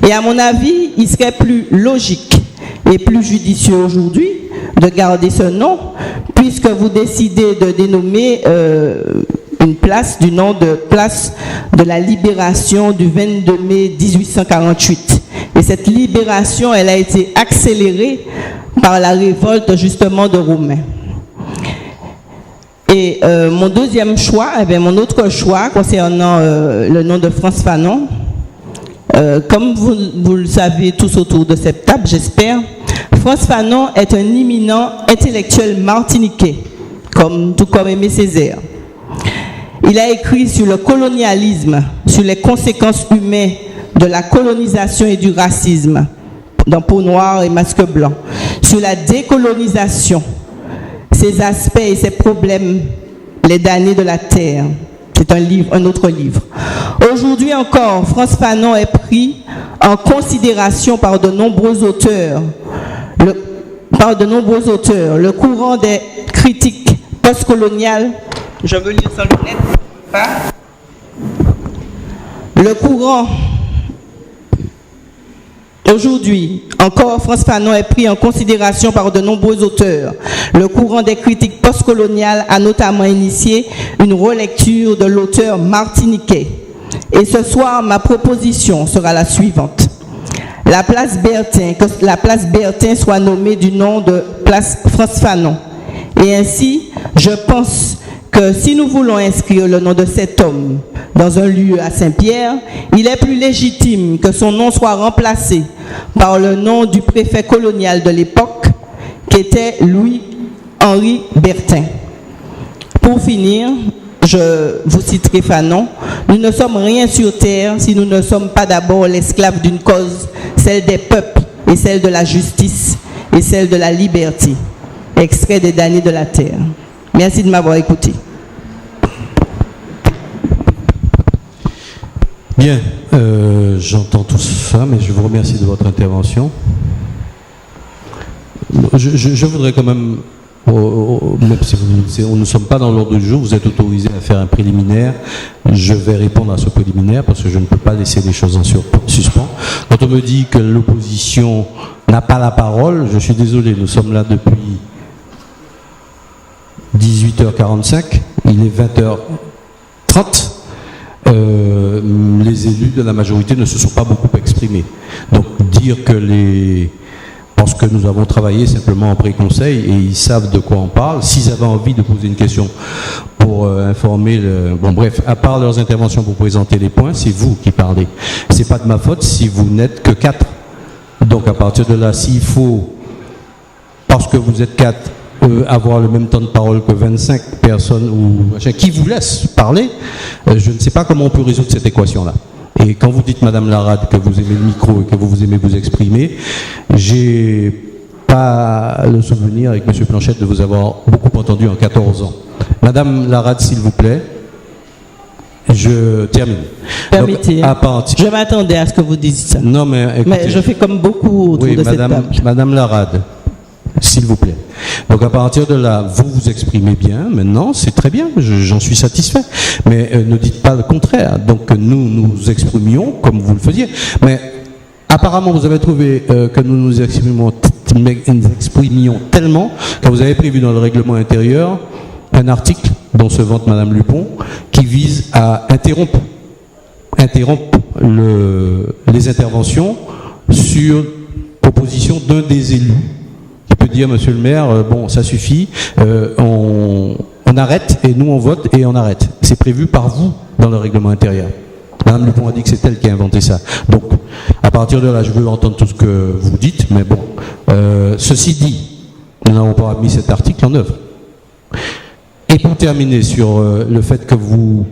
S13: Et à mon avis, il serait plus logique et plus judicieux aujourd'hui de garder ce nom, puisque vous décidez de dénommer une place du nom de place de la libération du 22 mai 1848. Et cette libération, elle a été accélérée par la révolte justement de Roumains. Et mon deuxième choix, mon autre choix concernant le nom de France Fanon, comme vous le savez tous autour de cette table, j'espère, France Fanon est un éminent intellectuel martiniquais, tout comme Aimé Césaire. Il a écrit sur le colonialisme, sur les conséquences humaines de la colonisation et du racisme, dans Peau noire et masque blanc, sur la décolonisation, ses aspects et ses problèmes, les damnés de la terre. C'est un autre livre. Aujourd'hui encore, France Fanon est pris en considération par de nombreux auteurs. Le courant des critiques postcoloniales, je veux lire sans lunettes, pas. Le courant, aujourd'hui, encore, France Fanon est pris en considération par de nombreux auteurs. Le courant des critiques postcoloniales a notamment initié une relecture de l'auteur martiniquais. Et ce soir, ma proposition sera la suivante. Que la place Bertin soit nommée du nom de place France Fanon. Et ainsi, je pense que si nous voulons inscrire le nom de cet homme dans un lieu à Saint-Pierre, il est plus légitime que son nom soit remplacé par le nom du préfet colonial de l'époque, qui était Louis-Henri Bertin. Pour finir, je vous citerai Fanon, nous ne sommes rien sur terre si nous ne sommes pas d'abord l'esclave d'une cause, celle des peuples et celle de la justice et celle de la liberté. Extrait des damnés de la terre. Merci de m'avoir écouté.
S1: Bien, j'entends tout ça, mais je vous remercie de votre intervention. Je voudrais quand même, même si nous ne sommes pas dans l'ordre du jour, vous êtes autorisé à faire un préliminaire. Je vais répondre à ce préliminaire parce que je ne peux pas laisser les choses en suspens. Quand on me dit que l'opposition n'a pas la parole, je suis désolé, nous sommes là depuis 18h45, il est 20h30. Les élus de la majorité ne se sont pas beaucoup exprimés. Donc dire que parce que nous avons travaillé simplement en pré-conseil et ils savent de quoi on parle, s'ils avaient envie de poser une question pour informer bon bref, à part leurs interventions pour présenter les points, c'est vous qui parlez. C'est pas de ma faute si vous n'êtes que 4. Donc à partir de là, s'il faut, parce que vous êtes 4, avoir le même temps de parole que 25 personnes ou machin, qui vous laisse parler, je ne sais pas comment on peut résoudre cette équation-là. Et quand vous dites, Madame Larade, que vous aimez le micro et que vous aimez vous exprimer, j'ai pas le souvenir avec M. Planchette de vous avoir beaucoup entendu en 14 ans. Madame Larade, s'il vous plaît, je termine.
S13: Permettez.
S1: Donc,
S13: je m'attendais à ce que vous disiez ça.
S1: Non, mais écoutez,
S13: mais je fais comme beaucoup autour de cette table.
S1: Madame Larade, s'il vous plaît. Donc à partir de là, vous vous exprimez bien, maintenant, c'est très bien, j'en suis satisfait. Mais ne dites pas le contraire. Donc nous nous exprimions comme vous le faisiez. Mais apparemment, vous avez trouvé que nous nous exprimions tellement que vous avez prévu dans le règlement intérieur un article dont se vante Madame Lupon qui vise à interrompre les interventions sur proposition d'un des élus. Peut dire, monsieur le maire, bon, ça suffit, on arrête et nous on vote et on arrête. C'est prévu par vous dans le règlement intérieur. Madame Lupon a dit que c'est elle qui a inventé ça. Donc, à partir de là, je veux entendre tout ce que vous dites, mais bon, ceci dit, nous n'avons pas mis cet article en œuvre. Et pour terminer sur le fait que vous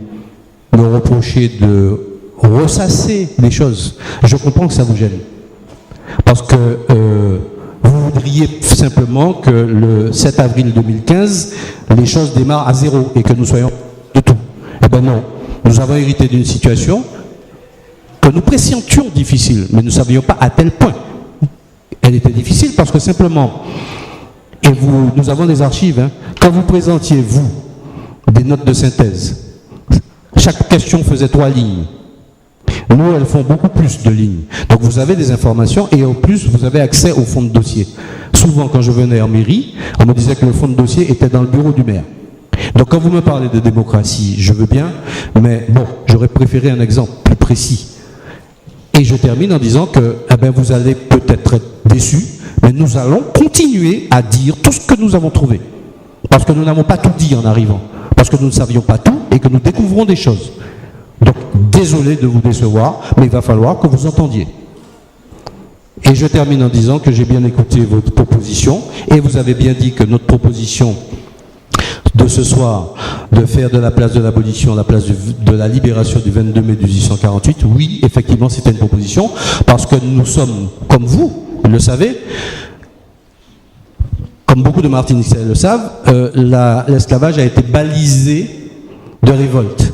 S1: me reprochez de ressasser les choses, je comprends que ça vous gêne. Parce que vous vous voudriez simplement que le 7 avril 2015, les choses démarrent à zéro et que nous soyons de tout. Eh bien non, nous avons hérité d'une situation que nous pressentions difficile, mais nous ne savions pas à tel point. Elle était difficile parce que simplement, et nous avons des archives, hein, quand vous présentiez, vous, des notes de synthèse, chaque question faisait 3 lignes. Nous, elles font beaucoup plus de lignes. Donc vous avez des informations et en plus, vous avez accès au fond de dossier. Souvent, quand je venais en mairie, on me disait que le fond de dossier était dans le bureau du maire. Donc quand vous me parlez de démocratie, je veux bien, mais bon, j'aurais préféré un exemple plus précis. Et je termine en disant que vous allez peut-être être déçus, mais nous allons continuer à dire tout ce que nous avons trouvé. Parce que nous n'avons pas tout dit en arrivant. Parce que nous ne savions pas tout et que nous découvrons des choses. Donc, désolé de vous décevoir, mais il va falloir que vous entendiez. Et je termine en disant que j'ai bien écouté votre proposition et vous avez bien dit que notre proposition de ce soir, de faire de la place de l'abolition la place de la libération du 22 mai 1848, oui, effectivement, c'était une proposition, parce que nous sommes, comme vous le savez, comme beaucoup de Martiniquais le savent, l'esclavage a été balisé de révoltes.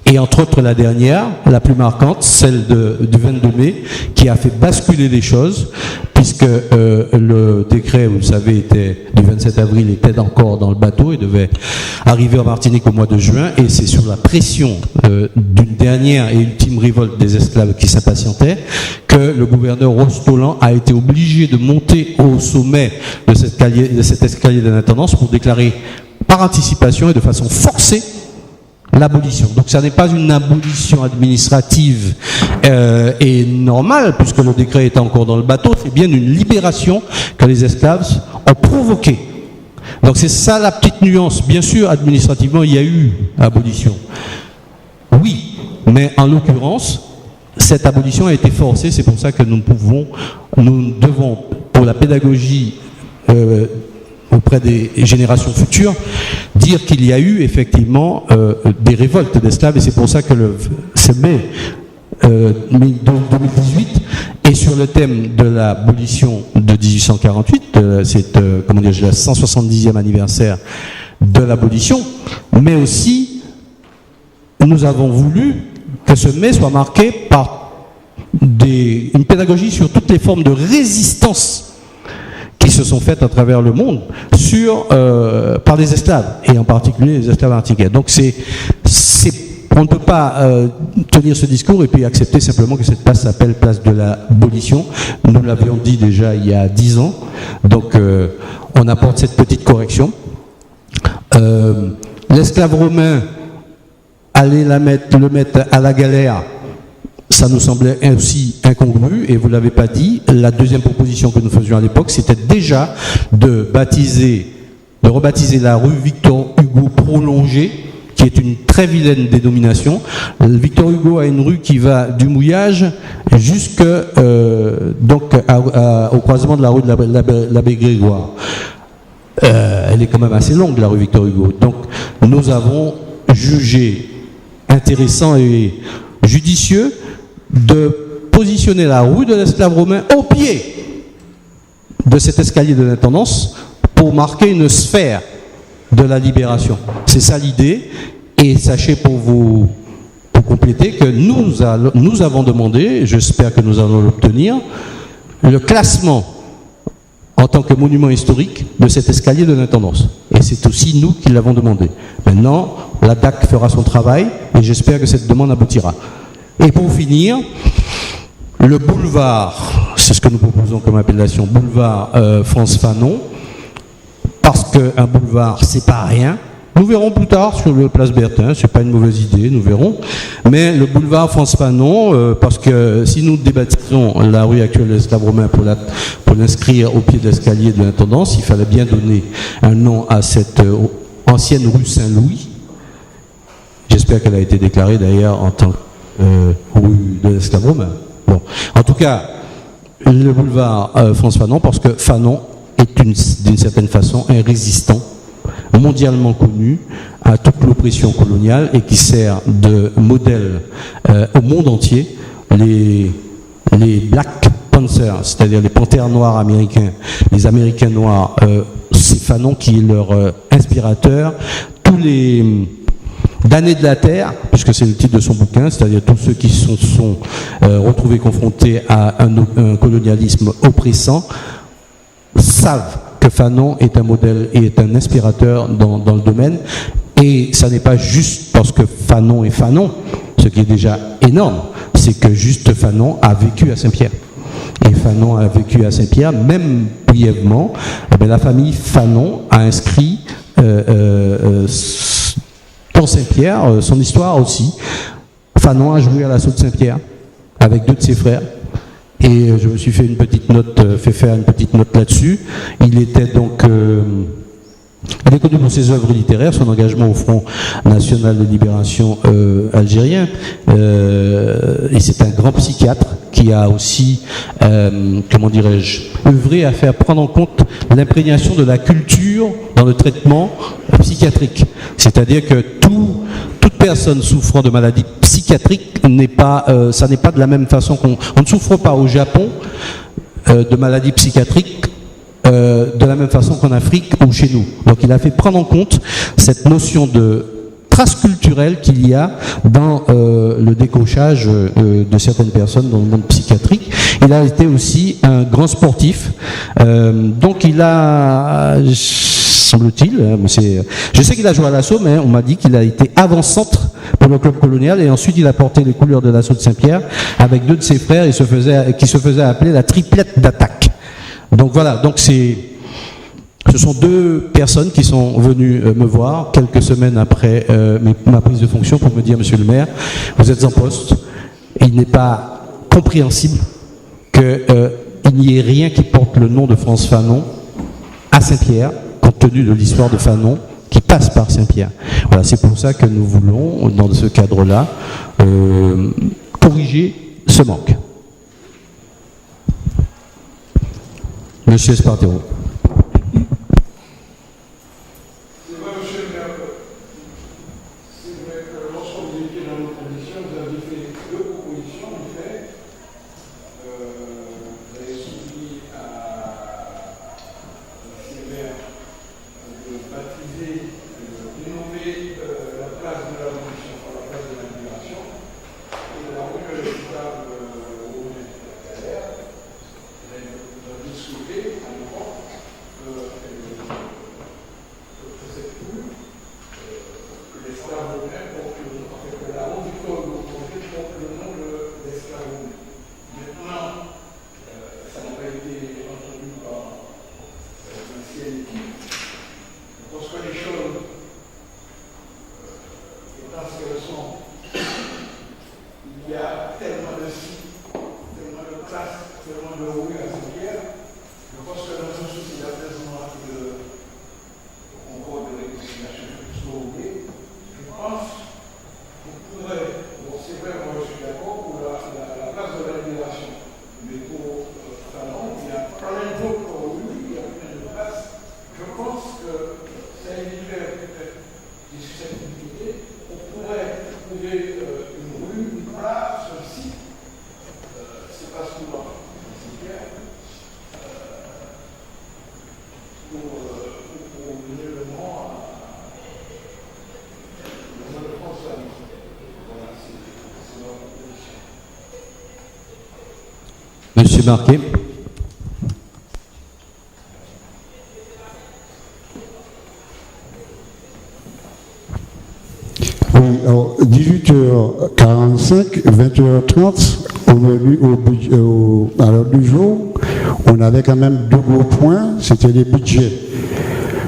S1: Et entre autres, la dernière, la plus marquante, celle du 22 mai, qui a fait basculer les choses, puisque le décret, vous le savez, du 27 avril, était encore dans le bateau et devait arriver en Martinique au mois de juin, et c'est sur la pression d'une dernière et ultime révolte des esclaves qui s'impatientaient que le gouverneur Rostolan a été obligé de monter au sommet de cet escalier de l'intendance pour déclarer par anticipation et de façon forcée l'abolition. Donc ça n'est pas une abolition administrative et normale, puisque le décret est encore dans le bateau, c'est bien une libération que les esclaves ont provoquée. Donc c'est ça la petite nuance. Bien sûr, administrativement, il y a eu abolition. Oui, mais en l'occurrence, cette abolition a été forcée, c'est pour ça que nous devons, pour la pédagogie auprès des générations futures, dire qu'il y a eu effectivement des révoltes d'esclaves, et c'est pour ça que ce mai 2018 est sur le thème de l'abolition de 1848, c'est le 170e anniversaire de l'abolition, mais aussi nous avons voulu que ce mai soit marqué par une pédagogie sur toutes les formes de résistance qui se sont faites à travers le monde par des esclaves, et en particulier les esclaves martiniquais. Donc on ne peut pas tenir ce discours et puis accepter simplement que cette place s'appelle place de l'abolition. Nous l'avions dit déjà il y a 10 ans, donc on apporte cette petite correction. L'esclave romain, aller le mettre à la galère, ça nous semblait aussi incongru, et vous ne l'avez pas dit. La deuxième proposition que nous faisions à l'époque, c'était déjà de rebaptiser la rue Victor Hugo prolongée, qui est une très vilaine dénomination. Victor Hugo a une rue qui va du Mouillage jusqu'au croisement de la rue de l'Abbé Grégoire. Elle est quand même assez longue, la rue Victor Hugo. Donc nous avons jugé intéressant et judicieux de positionner la rue de l'esclave romain au pied de cet escalier de l'intendance pour marquer une sphère de la libération. C'est ça l'idée. Et sachez pour compléter que nous avons demandé, j'espère que nous allons l'obtenir, le classement en tant que monument historique de cet escalier de l'intendance. Et c'est aussi nous qui l'avons demandé. Maintenant, la DAC fera son travail et j'espère que cette demande aboutira. Et pour finir, le boulevard, c'est ce que nous proposons comme appellation, boulevard France Fanon, parce qu'un boulevard, c'est pas rien. Nous verrons plus tard sur le Place Bertin, c'est pas une mauvaise idée, nous verrons. Mais le boulevard France Fanon, parce que si nous débaptisons la rue actuelle de l'esclave romain pour l'inscrire au pied de l'escalier de l'intendance, il fallait bien donner un nom à cette ancienne rue Saint-Louis. J'espère qu'elle a été déclarée d'ailleurs en tant que rue de l'esclave romain. Bon. En tout cas, le boulevard France Fanon, parce que Fanon est d'une certaine façon un résistant mondialement connu à toute l'oppression coloniale et qui sert de modèle au monde entier. Les Blacks Panthers, c'est-à-dire les panthères noirs américains, les Américains noirs, c'est Fanon qui est leur inspirateur. Tous les damnés de la terre, puisque c'est le titre de son bouquin, c'est-à-dire tous ceux qui se sont retrouvés confrontés à un colonialisme oppressant, savent que Fanon est un modèle et est un inspirateur dans le domaine. Et ça n'est pas juste parce que Fanon est Fanon, ce qui est déjà énorme, c'est que juste Fanon a vécu à Saint-Pierre. Et Fanon a vécu à Saint-Pierre, même brièvement, la famille Fanon a inscrit dans Saint-Pierre son histoire aussi. Fanon a joué à l'assaut de Saint-Pierre avec 2 de ses frères. Et je me suis fait faire une petite note là-dessus. Il était donc... il est connu pour ses œuvres littéraires, son engagement au Front National de Libération algérien. Et c'est un grand psychiatre qui a aussi, comment dirais-je, œuvré à faire prendre en compte l'imprégnation de la culture dans le traitement psychiatrique. C'est-à-dire que toute personne souffrant de maladie psychiatrique ça n'est pas de la même façon on ne souffre pas au Japon de maladies psychiatriques de la même façon qu'en Afrique ou chez nous. Donc il a fait prendre en compte cette notion de trace culturelle qu'il y a dans le décochage de certaines personnes dans le monde psychiatrique. Il a été aussi un grand sportif. Donc il a, semble-t-il, je sais qu'il a joué à l'assaut, mais on m'a dit qu'il a été avant-centre pour le club colonial et ensuite il a porté les couleurs de l'assaut de Saint-Pierre avec 2 de ses frères qui se faisaient appeler la triplette d'attaque. Donc voilà, ce sont 2 personnes qui sont venues me voir quelques semaines après ma prise de fonction pour me dire, monsieur le maire, vous êtes en poste, il n'est pas compréhensible qu'il n'y ait rien qui porte le nom de France Fanon à Saint-Pierre, compte tenu de l'histoire de Fanon qui passe par Saint-Pierre. Voilà, c'est pour ça que nous voulons, dans ce cadre-là, corriger ce manque. Monsieur Espartero.
S3: C'est vrai, monsieur le maire, c'est vrai que lorsque vous étiez dans nos conditions, vous avez fait 2 propositions, en fait. Vous avez soumis à ces maires de baptiser, d'innover la place de la Révolution par la place de la Libération et de la rue véritable au moment de la galère. Vous avez soulevé à l'époque que cette rue, que l'esclave romain porte le nom, que la route du peuple porte le nom de l'esclave romain. Maintenant, ça n'a pas été entendu par l'ancienne équipe. Parce que les choses, étant ce qu'elles sont, il y a tellement de sites, tellement de classes, tellement de rues à Saint-Pierre. Je pense que dans un souci d'apaisement et de concours de réconciliation historique, je pense qu'on pourrait, bon c'est vrai, moi je suis d'accord pour la place de la libération, mais pour Fanon, il y a plein d'autres rues, il y a plein de places. Je pense que ça éviterait peut-être des susceptibilités. On pourrait trouver une rue, une place, un site, c'est pas souvent. Pour donner le nom de François. Voilà, c'est notre position.
S1: Monsieur Marquet.
S4: Oui, alors 18h45, 20h30, à l'heure du jour, on avait quand même 2 gros points, c'était les budgets.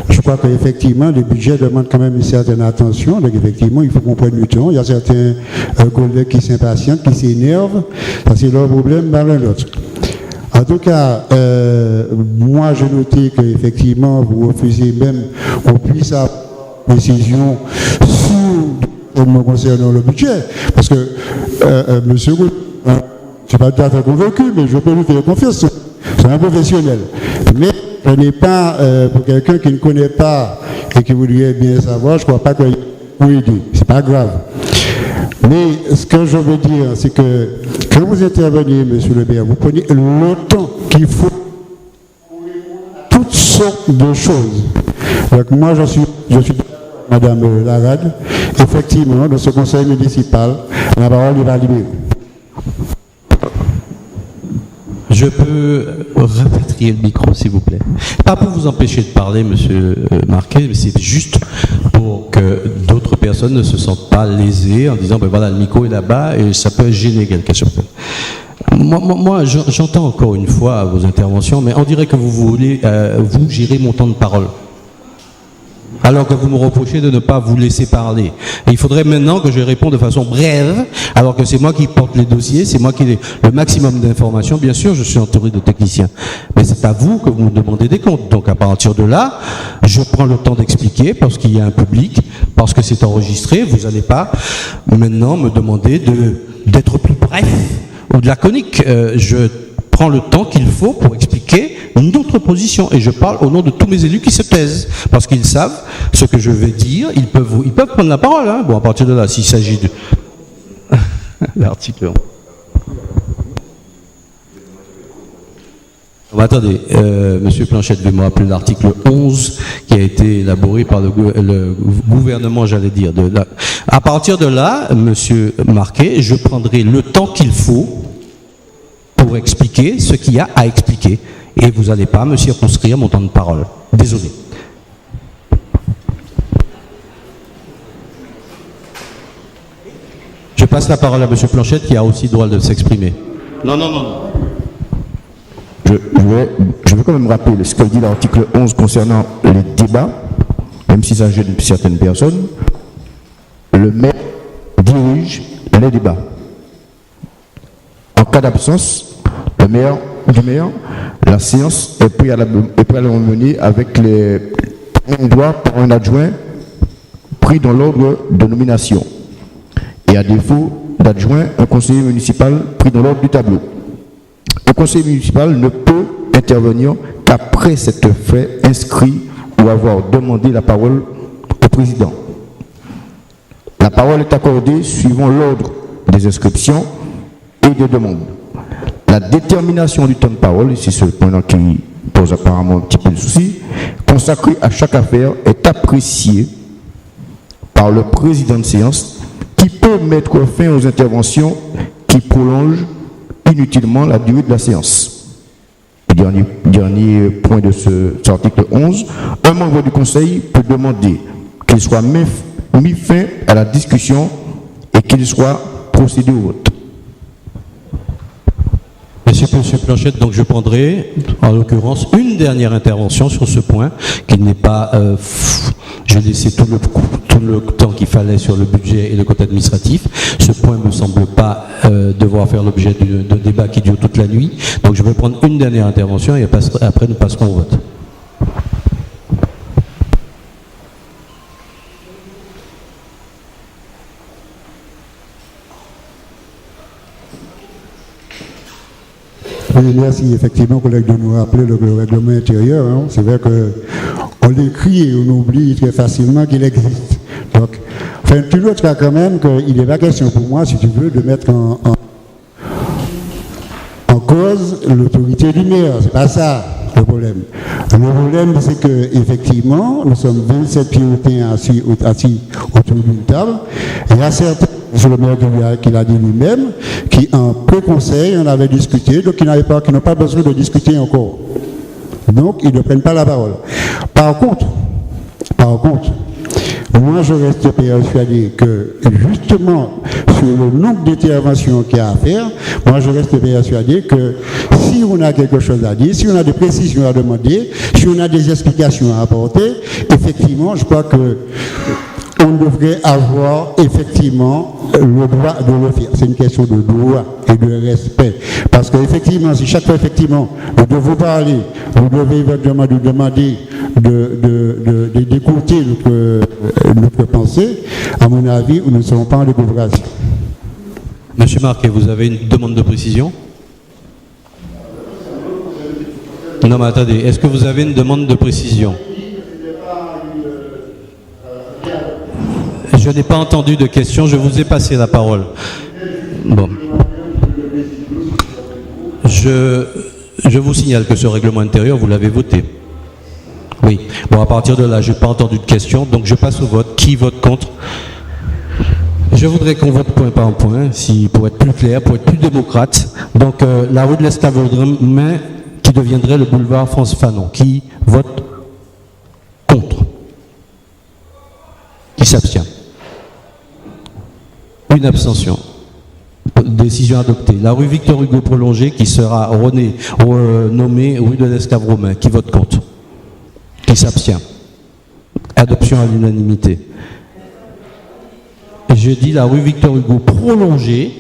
S4: Je crois qu'effectivement, les budgets demandent quand même une certaine attention, donc effectivement, il faut qu'on prenne du temps. Il y a certains collègues qui s'impatientent, qui s'énervent, ça c'est leur problème, pas le nôtre. En tout cas, moi j'ai noté qu'effectivement, vous refusez même qu'on puisse avoir une décision concernant le budget, parce que monsieur, je ne suis pas tout à fait convaincu, mais je peux lui faire confiance, c'est un professionnel. Mais ce n'est pas pour quelqu'un qui ne connaît pas et qui voudrait bien savoir, je ne crois pas qu'il peut aider, c'est pas grave. Mais ce que je veux dire, c'est que quand vous intervenez, monsieur le maire, vous prenez le temps qu'il faut pour toutes sortes de choses. Donc moi, je suis Madame Larade, effectivement, dans ce conseil municipal, la parole est va libérer.
S1: Je peux rapatrier le micro, s'il vous plaît. Pas pour vous empêcher de parler, monsieur Marquet, mais c'est juste pour que d'autres personnes ne se sentent pas lésées en disant, ben voilà, le micro est là-bas et ça peut gêner quelque chose. Moi, j'entends encore une fois vos interventions, mais on dirait que vous voulez, vous gérer mon temps de parole. Alors que vous me reprochez de ne pas vous laisser parler. Et il faudrait maintenant que je réponde de façon brève, alors que c'est moi qui porte les dossiers, c'est moi qui ai le maximum d'informations. Bien sûr, je suis entouré de techniciens. Mais c'est à vous que vous me demandez des comptes. Donc à partir de là, je prends le temps d'expliquer, parce qu'il y a un public, parce que c'est enregistré. Vous n'allez pas maintenant me demander d'être plus bref ou de laconique. Je prends le temps qu'il faut pour expliquer notre position et je parle au nom de tous mes élus qui se taisent parce qu'ils savent ce que je vais dire, ils peuvent prendre la parole. Hein. Bon, à partir de là, s'il s'agit de l'article 11. Bon, attendez, monsieur Planchette veut me rappeler l'article 11 qui a été élaboré par le gouvernement, j'allais dire. À partir de là, monsieur Marquet, je prendrai le temps qu'il faut pour expliquer ce qu'il y a à expliquer. Et vous n'allez pas me circonscrire mon temps de parole. Désolé. Je passe la parole à M. Planchette qui a aussi le droit de s'exprimer. Non.
S11: Je veux quand même rappeler ce que dit l'article 11 concernant les débats, même si ça gêne certaines personnes. Le maire dirige les débats. En cas d'absence, du maire, la séance est préalablement menée avec les doigts par un adjoint pris dans l'ordre de nomination. Et à défaut d'adjoint, un conseiller municipal pris dans l'ordre du tableau. Le conseiller municipal ne peut intervenir qu'après s'être fait inscrit ou avoir demandé la parole au président. La parole est accordée suivant l'ordre des inscriptions et des demandes. La détermination du temps de parole, c'est ce point qui pose apparemment un petit peu de souci, consacré à chaque affaire, est apprécié par le président de séance qui peut mettre fin aux interventions qui prolongent inutilement la durée de la séance. Dernier point de cet article 11, un membre du conseil peut demander qu'il soit mis fin à la discussion et qu'il soit procédé au vote.
S1: Monsieur Planchette, donc je prendrai en l'occurrence une dernière intervention sur ce point, qui n'est pas... j'ai laissé tout le temps qu'il fallait sur le budget et le côté administratif. Ce point ne me semble pas devoir faire l'objet d'un débat qui dure toute la nuit. Donc je vais prendre une dernière intervention et après nous passerons au vote.
S4: Oui, merci effectivement, collègue, de nous rappeler le règlement intérieur. Hein. C'est vrai qu'on l'écrit et on oublie très facilement qu'il existe. Donc, enfin, tu noteras quand même qu'il n'est pas question pour moi, si tu veux, de mettre en cause l'autorité du maire. C'est pas ça le problème. Le problème, c'est que effectivement, nous sommes 27 Puritains assis autour d'une table. Et il y a certains, sur le maire qui l'a dit lui-même, qui en pré-conseil, on avait discuté, donc qui n'ont pas besoin de discuter encore. Donc, ils ne prennent pas la parole. Par contre, moi je reste persuadé que justement sur le nombre d'interventions qu'il y a à faire, moi je reste persuadé que si on a quelque chose à dire, si on a des précisions à demander, si on a des explications à apporter, effectivement je crois que on devrait avoir effectivement le droit de le faire. C'est une question de droit et de respect. Parce qu'effectivement, si chaque fois, effectivement, de vous parler, vous devez éventuellement nous demander d'écouter notre pensée, à mon avis, nous ne serons pas en découvration.
S1: Monsieur Marquet, vous avez une demande de précision? Non, mais attendez, est-ce que vous avez une demande de précision? Je n'ai pas entendu de questions, je vous ai passé la parole. Bon. Je vous signale que ce règlement intérieur, vous l'avez voté. Oui. Bon, à partir de là, je n'ai pas entendu de questions, donc je passe au vote. Qui vote contre? Je voudrais qu'on vote point par point, pour être plus clair, pour être plus démocrate. Donc, la rue de l'Esclavodrome, qui deviendrait le boulevard France Fanon. Qui vote contre? Qui s'abstient? Une abstention. Décision adoptée. La rue Victor Hugo prolongée, qui sera renommée rue de l'Esclavodrome. Qui vote contre? Qui s'abstient? Adoption à l'unanimité. Je dis la rue Victor Hugo prolongée,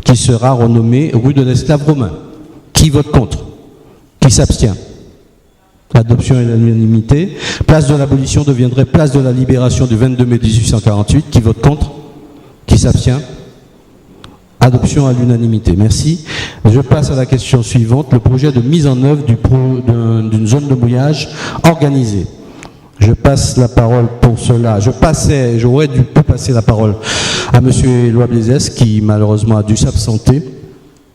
S1: qui sera renommée rue de l'Esclave romain. Qui vote contre? Qui s'abstient? Adoption à l'unanimité. Place de l'abolition deviendrait place de la libération du 22 mai 1848. Qui vote contre? Qui s'abstient? Adoption à l'unanimité. Merci. Je passe à la question suivante. Le projet de mise en œuvre d'une zone de mouillage organisée. Je passe la parole pour cela. J'aurais dû passer la parole à M. Éloi Blaisès, qui malheureusement a dû s'absenter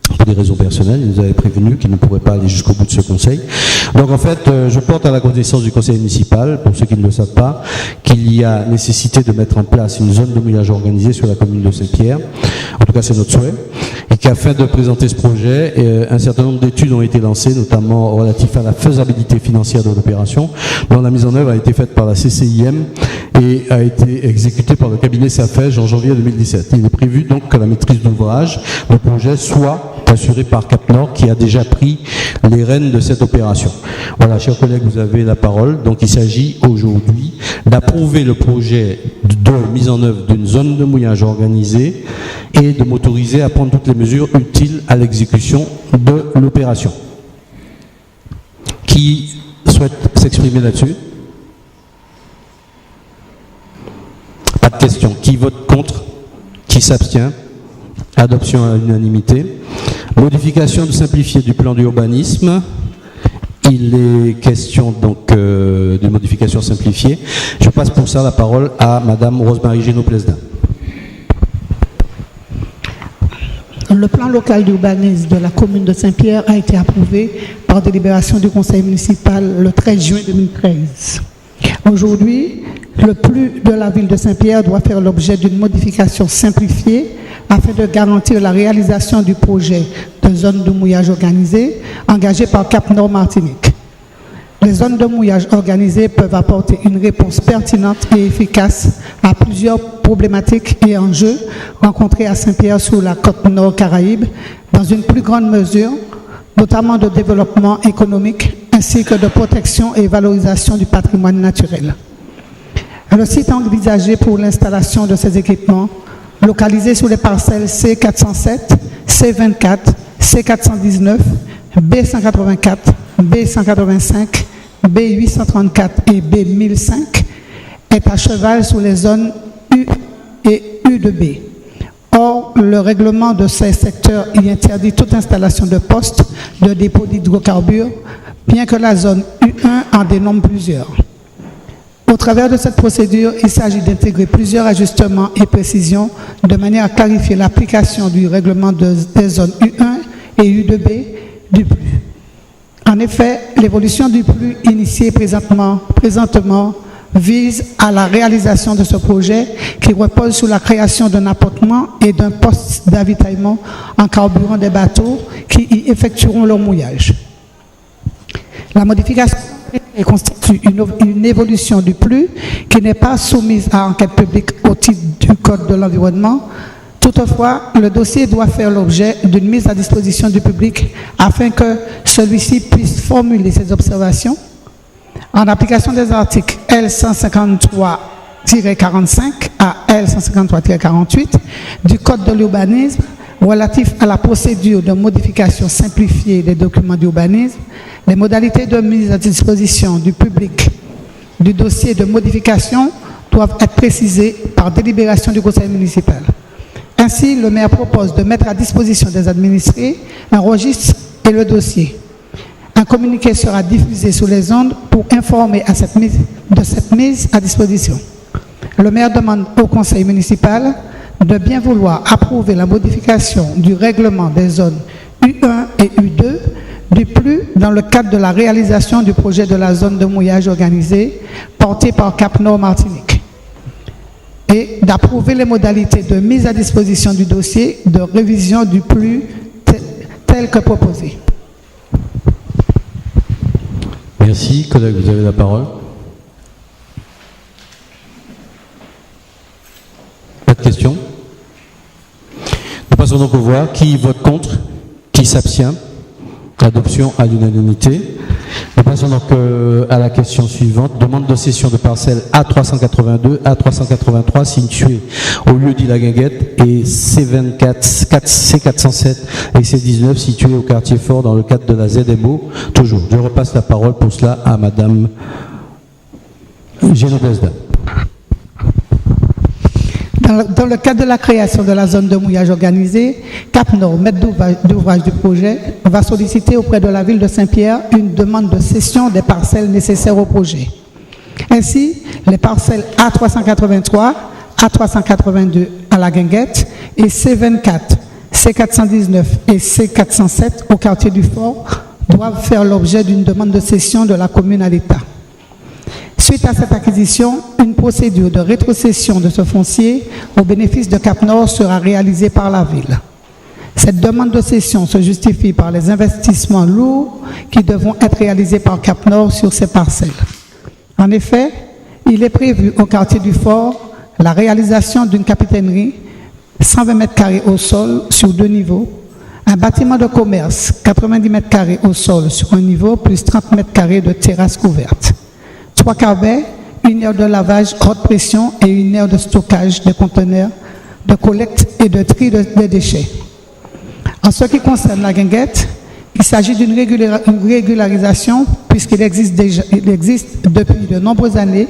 S1: pour des raisons personnelles. Il nous avait prévenu qu'il ne pourrait pas aller jusqu'au bout de ce conseil. Donc en fait, je porte à la connaissance du conseil municipal, pour ceux qui ne le savent pas, qu'il y a nécessité de mettre en place une zone de mouillage organisée sur la commune de Saint-Pierre. En tout cas, c'est notre souhait. Et qu'afin de présenter ce projet, un certain nombre d'études ont été lancées, notamment relatifs à la faisabilité financière de l'opération, dont la mise en œuvre a été faite par la CCIM et a été exécutée par le cabinet SAFEJ en janvier 2017. Il est prévu donc que la maîtrise d'ouvrage du projet soit assurée par Cap-Nord, qui a déjà pris les rênes de cette opération. Voilà, chers collègues, vous avez la parole. Donc il s'agit aujourd'hui d'approuver le projet de mise en œuvre d'une zone de mouillage organisée et de m'autoriser à prendre toutes les mesures utiles à l'exécution de l'opération. Qui souhaite s'exprimer là-dessus? Pas de questions. Qui vote contre? Qui s'abstient? Adoption à l'unanimité. Modification simplifiée du plan d'urbanisme. Il est question donc de modification simplifiée. Je passe pour ça la parole à Madame Rosemarie Génaud-Plesdin.
S14: Le plan local d'urbanisme de la commune de Saint-Pierre a été approuvé par délibération du conseil municipal le 13 juin 2013. Aujourd'hui, le PLU de la ville de Saint-Pierre doit faire l'objet d'une modification simplifiée afin de garantir la réalisation du projet de zone de mouillage organisée engagé par Cap-Nord Martinique. Les zones de mouillage organisées peuvent apporter une réponse pertinente et efficace à plusieurs problématiques et enjeux rencontrés à Saint-Pierre sur la côte nord Caraïbe, dans une plus grande mesure, notamment de développement économique ainsi que de protection et valorisation du patrimoine naturel. Le site envisagé pour l'installation de ces équipements, localisé sur les parcelles C407, C24, C419, B184, B185, B834 et B1005, est à cheval sur les zones U et U2B. Or, le règlement de ces secteurs y interdit toute installation de postes de dépôt d'hydrocarbures, bien que la zone U1 en dénombre plusieurs. Au travers de cette procédure, il s'agit d'intégrer plusieurs ajustements et précisions de manière à clarifier l'application du règlement des zones U1 et U2B du PLU. En effet, l'évolution du PLU initiée présentement vise à la réalisation de ce projet qui repose sur la création d'un apportement et d'un poste d'avitaillement en carburant des bateaux qui y effectueront leur mouillage. La modification constitue une évolution du PLU qui n'est pas soumise à enquête publique au titre du Code de l'environnement. Toutefois, le dossier doit faire l'objet d'une mise à disposition du public afin que celui-ci puisse formuler ses observations en application des articles L153-45 à L153-48 du Code de l'urbanisme relatif à la procédure de modification simplifiée des documents d'urbanisme. Les modalités de mise à disposition du public du dossier de modification doivent être précisées par délibération du conseil municipal. Ainsi, le maire propose de mettre à disposition des administrés un registre et le dossier. Un communiqué sera diffusé sur les ondes pour informer de cette mise à disposition. le maire demande au conseil municipal de bien vouloir approuver la modification du règlement des zones U1 et U2 du plus dans le cadre de la réalisation du projet de la zone de mouillage organisée porté par Cap Nord Martinique et d'approuver les modalités de mise à disposition du dossier de révision du plus tel que proposé.
S1: Merci. Collègue, vous avez la parole. Pas de questions? Nous passons donc au voix. Qui vote contre? Qui s'abstient? Adoption à l'unanimité. Nous passons donc à la question suivante. Demande de cession de parcelles A382, A383 situées au lieu dit La Guinguette et C24, C407 et C19 situées au quartier fort dans le cadre de la ZMO. Toujours. Je repasse la parole pour cela à Madame Génobesda.
S14: Dans le cadre de la création de la zone de mouillage organisée, Cap Nord, maître d'ouvrage du projet, va solliciter auprès de la ville de Saint-Pierre une demande de cession des parcelles nécessaires au projet. Ainsi, les parcelles A383, A382 à La Guinguette et C24, C419 et C407 au quartier du Fort doivent faire l'objet d'une demande de cession de la commune à l'État. Suite à cette acquisition, une procédure de rétrocession de ce foncier au bénéfice de Cap Nord sera réalisée par la ville. Cette demande de cession se justifie par les investissements lourds qui devront être réalisés par Cap Nord sur ces parcelles. En effet, il est prévu au quartier du Fort la réalisation d'une capitainerie 120 mètres carrés au sol sur 2 niveaux, un bâtiment de commerce 90 mètres carrés au sol sur un niveau plus 30 mètres carrés de terrasse couverte. 3 cabets, une aire de lavage haute pression et une aire de stockage de conteneurs, de collecte et de tri de déchets. En ce qui concerne La Guinguette, il s'agit d'une régularisation puisqu'il existe depuis de nombreuses années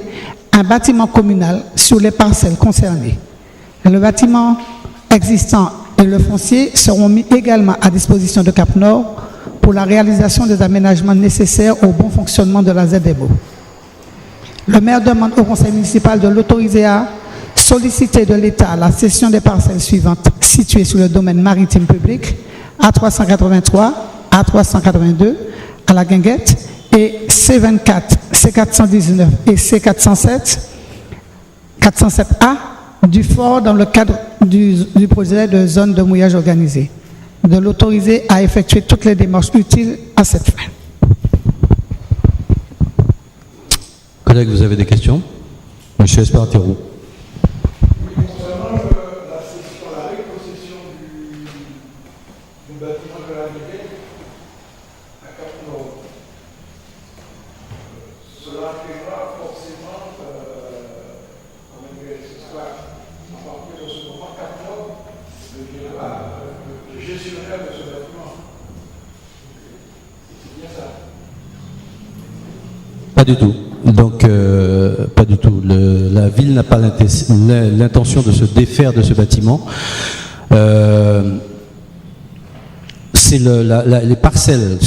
S14: un bâtiment communal sur les parcelles concernées. Le bâtiment existant et le foncier seront mis également à disposition de Cap Nord pour la réalisation des aménagements nécessaires au bon fonctionnement de la ZMO. Le maire demande au conseil municipal de l'autoriser à solliciter de l'État la cession des parcelles suivantes situées sur le domaine maritime public A383, A382 à La Guinguette et C24, C419 et C407, 407A du Fort dans le cadre du projet de zone de mouillage organisé. De l'autoriser à effectuer toutes les démarches utiles à cette fin.
S1: Collègues, vous avez des questions? Monsieur Espartero.
S3: Concernant la rétrocession du bâtiment de La Guinguette à Cap Nord, cela créera forcément, ce sera à partir de ce moment, Cap Nord deviendra le gestionnaire de ce bâtiment. C'est bien ça?
S1: Pas du tout. Donc, pas du tout. La ville n'a pas l'intention de se défaire de ce bâtiment. C'est les parcelles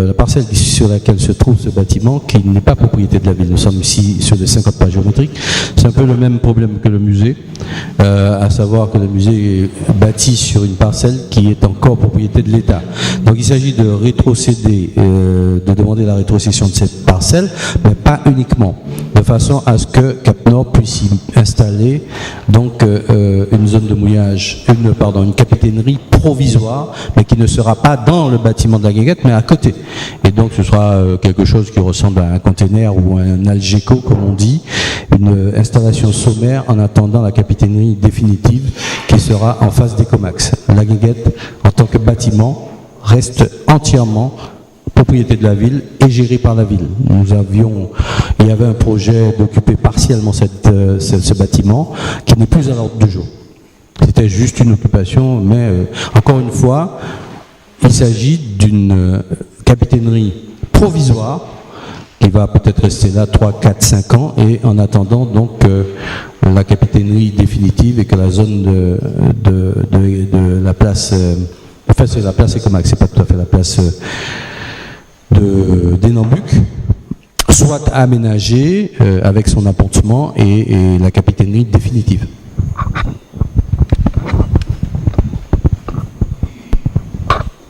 S1: la parcelle sur laquelle se trouve ce bâtiment qui n'est pas propriété de la ville. Nous sommes ici sur des 50 pas géométriques. C'est un peu le même problème que le musée, à savoir que le musée est bâti sur une parcelle qui est encore propriété de l'État. Donc il s'agit de rétrocéder, de demander la rétrocession de cette parcelle, mais pas uniquement, de façon à ce que Cap Nord puisse y installer donc une zone de mouillage, une capitainerie provisoire, mais qui ne sera pas dans le bâtiment de La Guinguette, mais à côté. Et donc ce sera quelque chose qui ressemble à un container ou un algéco, comme on dit, une installation sommaire en attendant la capitainerie définitive qui sera en face d'Ecomax. La Guinguette, en tant que bâtiment, reste entièrement propriété de la ville et gérée par la ville. Il y avait un projet d'occuper partiellement ce bâtiment qui n'est plus à l'ordre du jour. C'était juste une occupation, mais encore une fois, il s'agit d'une capitainerie provisoire qui va peut-être rester là 3, 4, 5 ans, et en attendant donc la capitainerie définitive et que la zone de la place, enfin c'est la place Ecomax, c'est pas tout à fait la place d'Enambuc, soit aménagée avec son appontement et la capitainerie technique définitive.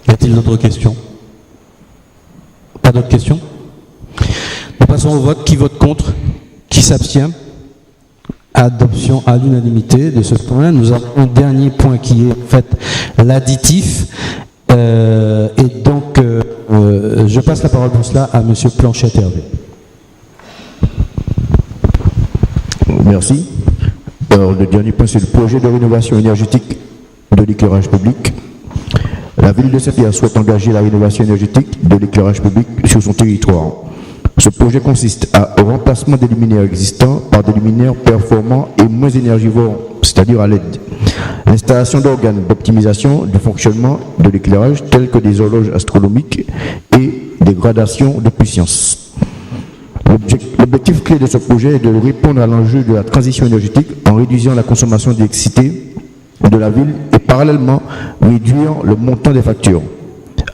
S1: Y a-t-il d'autres questions? Pas d'autres questions? Nous passons au vote. Qui vote contre? Qui s'abstient? Adoption à l'unanimité de ce point. Nous avons un dernier point qui est en fait l'additif. Et donc, je passe la parole pour cela à M. Planchette Hervé.
S11: Merci. Alors, le dernier point, c'est le projet de rénovation énergétique de l'éclairage public. La ville de Saint-Pierre souhaite engager la rénovation énergétique de l'éclairage public sur son territoire. Ce projet consiste au remplacement des luminaires existants par des luminaires performants et moins énergivores, c'est-à-dire à LED. L'installation d'organes d'optimisation du fonctionnement de l'éclairage tels que des horloges astronomiques et des gradations de puissance. L'objectif clé de ce projet est de répondre à l'enjeu de la transition énergétique en réduisant la consommation d'électricité de la ville et parallèlement réduire le montant des factures.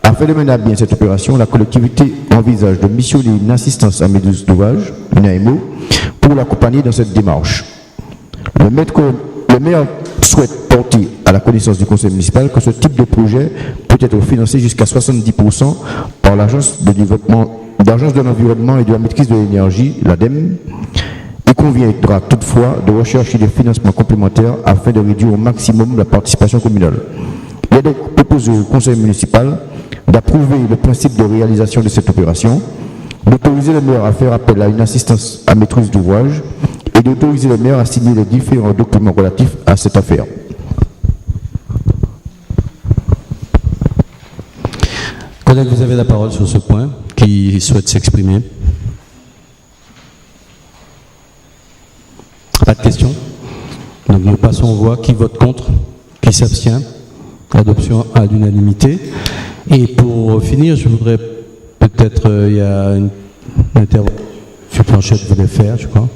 S11: Afin de mener à bien cette opération, la collectivité envisage de missionner une assistance à maîtrise d'ouvrage, une AMO, pour l'accompagner dans cette démarche. Le maire souhaite porter à la connaissance du conseil municipal que ce type de projet peut être financé jusqu'à 70% par l'agence de l'environnement et de la maîtrise de l'énergie, l'ADEME. Il conviendra toutefois de rechercher des financements complémentaires afin de réduire au maximum la participation communale. Il est donc proposé au conseil municipal d'approuver le principe de réalisation de cette opération, d'autoriser le maire à faire appel à une assistance à maîtrise d'ouvrage et d'autoriser le maire à signer les différents documents relatifs à cette affaire.
S1: Collègues, vous avez la parole sur ce point. Qui souhaite s'exprimer? Pas de questions? Donc nous passons au vote. Qui vote contre? Qui s'abstient? Adoption à l'unanimité. Et pour finir, je voudrais peut-être, il y a une intervention que M. Planchette voulait faire, je crois.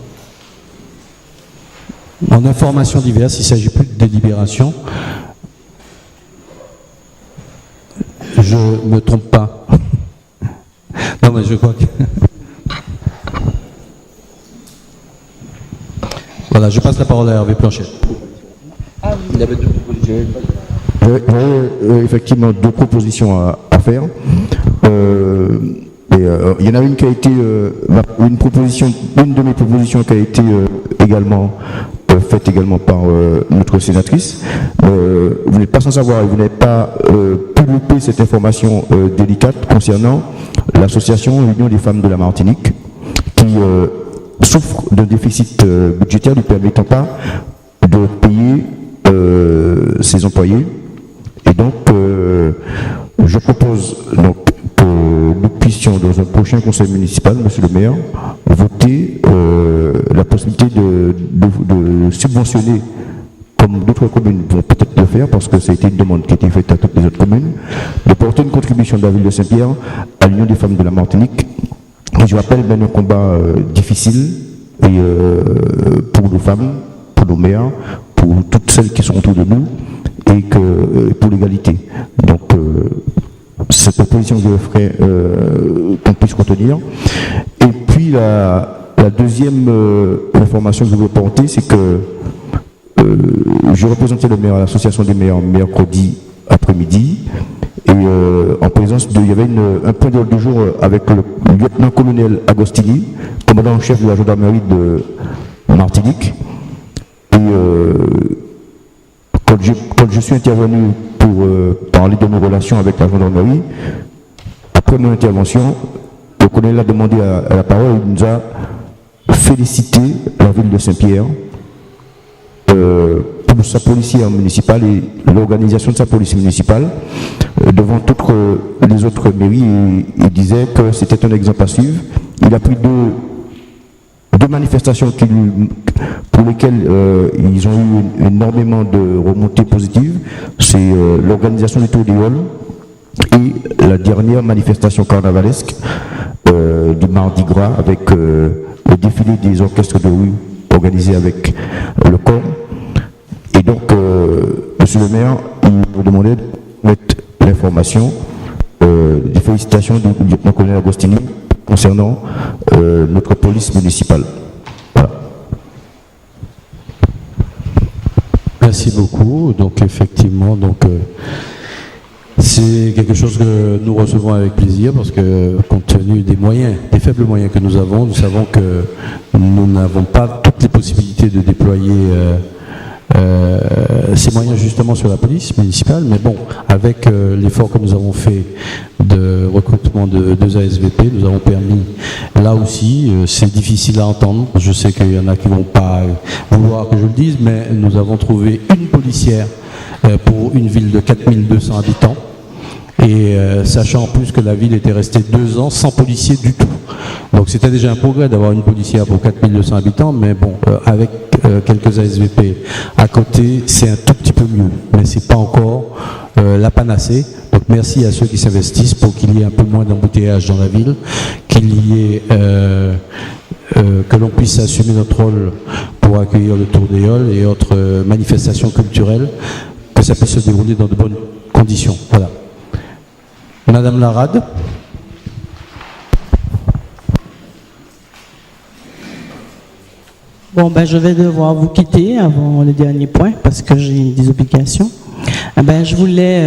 S1: En information diverse, il ne s'agit plus de délibération. Je ne me trompe pas. Non, mais je crois que... Voilà, je passe la parole à Hervé Planchette.
S11: Il avait deux propositions. Effectivement, deux propositions à faire. Il y en a une qui a été une de mes propositions qui a été également faite également par notre sénatrice. Vous n'êtes pas sans savoir, vous n'avez pas pu louper cette information délicate concernant l'association Union des femmes de la Martinique qui souffre d'un déficit budgétaire ne permettant pas de payer ses employés. Et donc, je propose donc que nous puissions, dans un prochain conseil municipal, monsieur le maire, voter la possibilité de subventionner, comme d'autres communes vont peut-être le faire, parce que ça a été une demande qui a été faite à toutes les autres communes, de porter une contribution de la ville de Saint-Pierre à l'Union des femmes de la Martinique, qui, je rappelle, mène un combat difficile et, pour nos femmes, pour nos mères, pour toutes celles qui sont autour de nous, et pour l'égalité. Donc, cette proposition que je ferai qu'on puisse retenir. Et puis, la deuxième information que je veux porter, c'est que je représentais le maire à l'association des maires mercredi après-midi, et en présence il y avait un point d'ordre du jour avec le lieutenant-colonel Agostini, commandant en chef de la gendarmerie de Martinique. Et quand je suis intervenu pour parler de nos relations avec la gendarmerie, après mon intervention, le colonel a demandé à la parole, il nous a félicité la ville de Saint-Pierre pour sa policière municipale et l'organisation de sa police municipale devant toutes les autres mairies. Il disait que c'était un exemple à suivre. Il a pris deux manifestations pour lesquelles ils ont eu énormément de remontées positives. C'est l'organisation du Tour d'Éole et la dernière manifestation carnavalesque du Mardi Gras avec le défilé des orchestres de rue organisé avec le corps. Et donc, monsieur le maire, il me demandait de mettre l'information des félicitations du lieutenant-colonel Agostini concernant notre police municipale. Voilà.
S1: Merci beaucoup. Donc effectivement, c'est quelque chose que nous recevons avec plaisir parce que compte tenu des moyens, des faibles moyens que nous avons, nous savons que nous n'avons pas toutes les possibilités de déployer ces moyens justement sur la police municipale, mais bon, avec l'effort que nous avons fait de recrutement de 2 ASVP, nous avons permis, là aussi, c'est difficile à entendre, je sais qu'il y en a qui ne vont pas vouloir que je le dise, mais nous avons trouvé une policière pour une ville de 4200 habitants, et sachant en plus que la ville était restée 2 ans sans policier du tout. Donc c'était déjà un progrès d'avoir une policière pour 4200 habitants, mais bon, avec quelques ASVP à côté, c'est un tout petit peu mieux, mais c'est pas encore la panacée. Donc merci à ceux qui s'investissent pour qu'il y ait un peu moins d'embouteillage dans la ville, qu'il y ait que l'on puisse assumer notre rôle pour accueillir le Tour d'Éole et autres manifestations culturelles, que ça puisse se dérouler dans de bonnes conditions. Voilà. Madame Larade.
S13: Bon, je vais devoir vous quitter avant le dernier point parce que j'ai des obligations. Je voulais,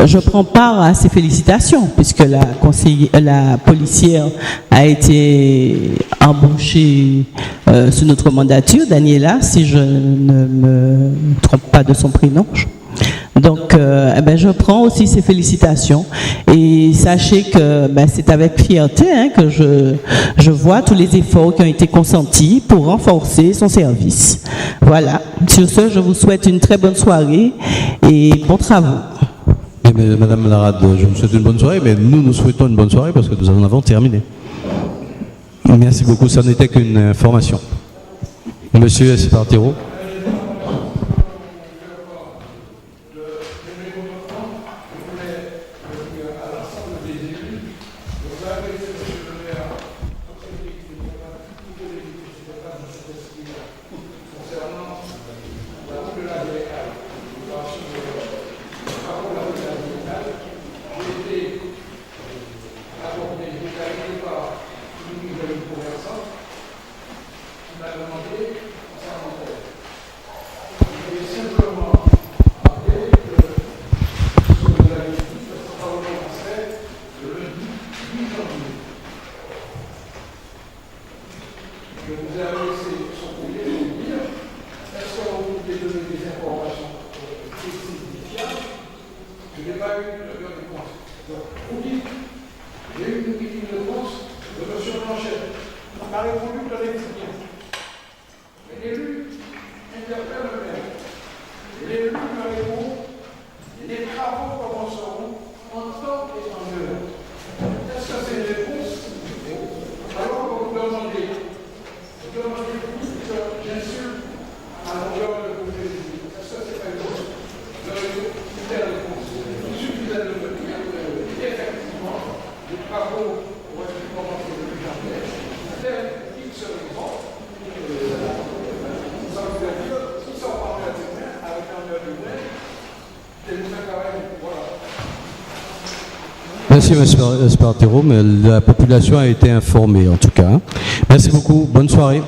S13: je prends part à ces félicitations puisque la policière a été embauchée sous notre mandature, Daniela, si je ne me trompe pas de son prénom. Donc, je prends aussi ces félicitations et sachez que c'est avec fierté que je vois tous les efforts qui ont été consentis pour renforcer son service. Voilà. Sur ce, je vous souhaite une très bonne soirée et bons travaux.
S1: Mais, Madame Larade, je vous souhaite une bonne soirée, mais nous souhaitons une bonne soirée parce que nous en avons terminé. Merci beaucoup, ça n'était qu'une information. Monsieur Espartero. Merci, M. Espartero, mais la population a été informée en tout cas. Merci beaucoup, bonne soirée.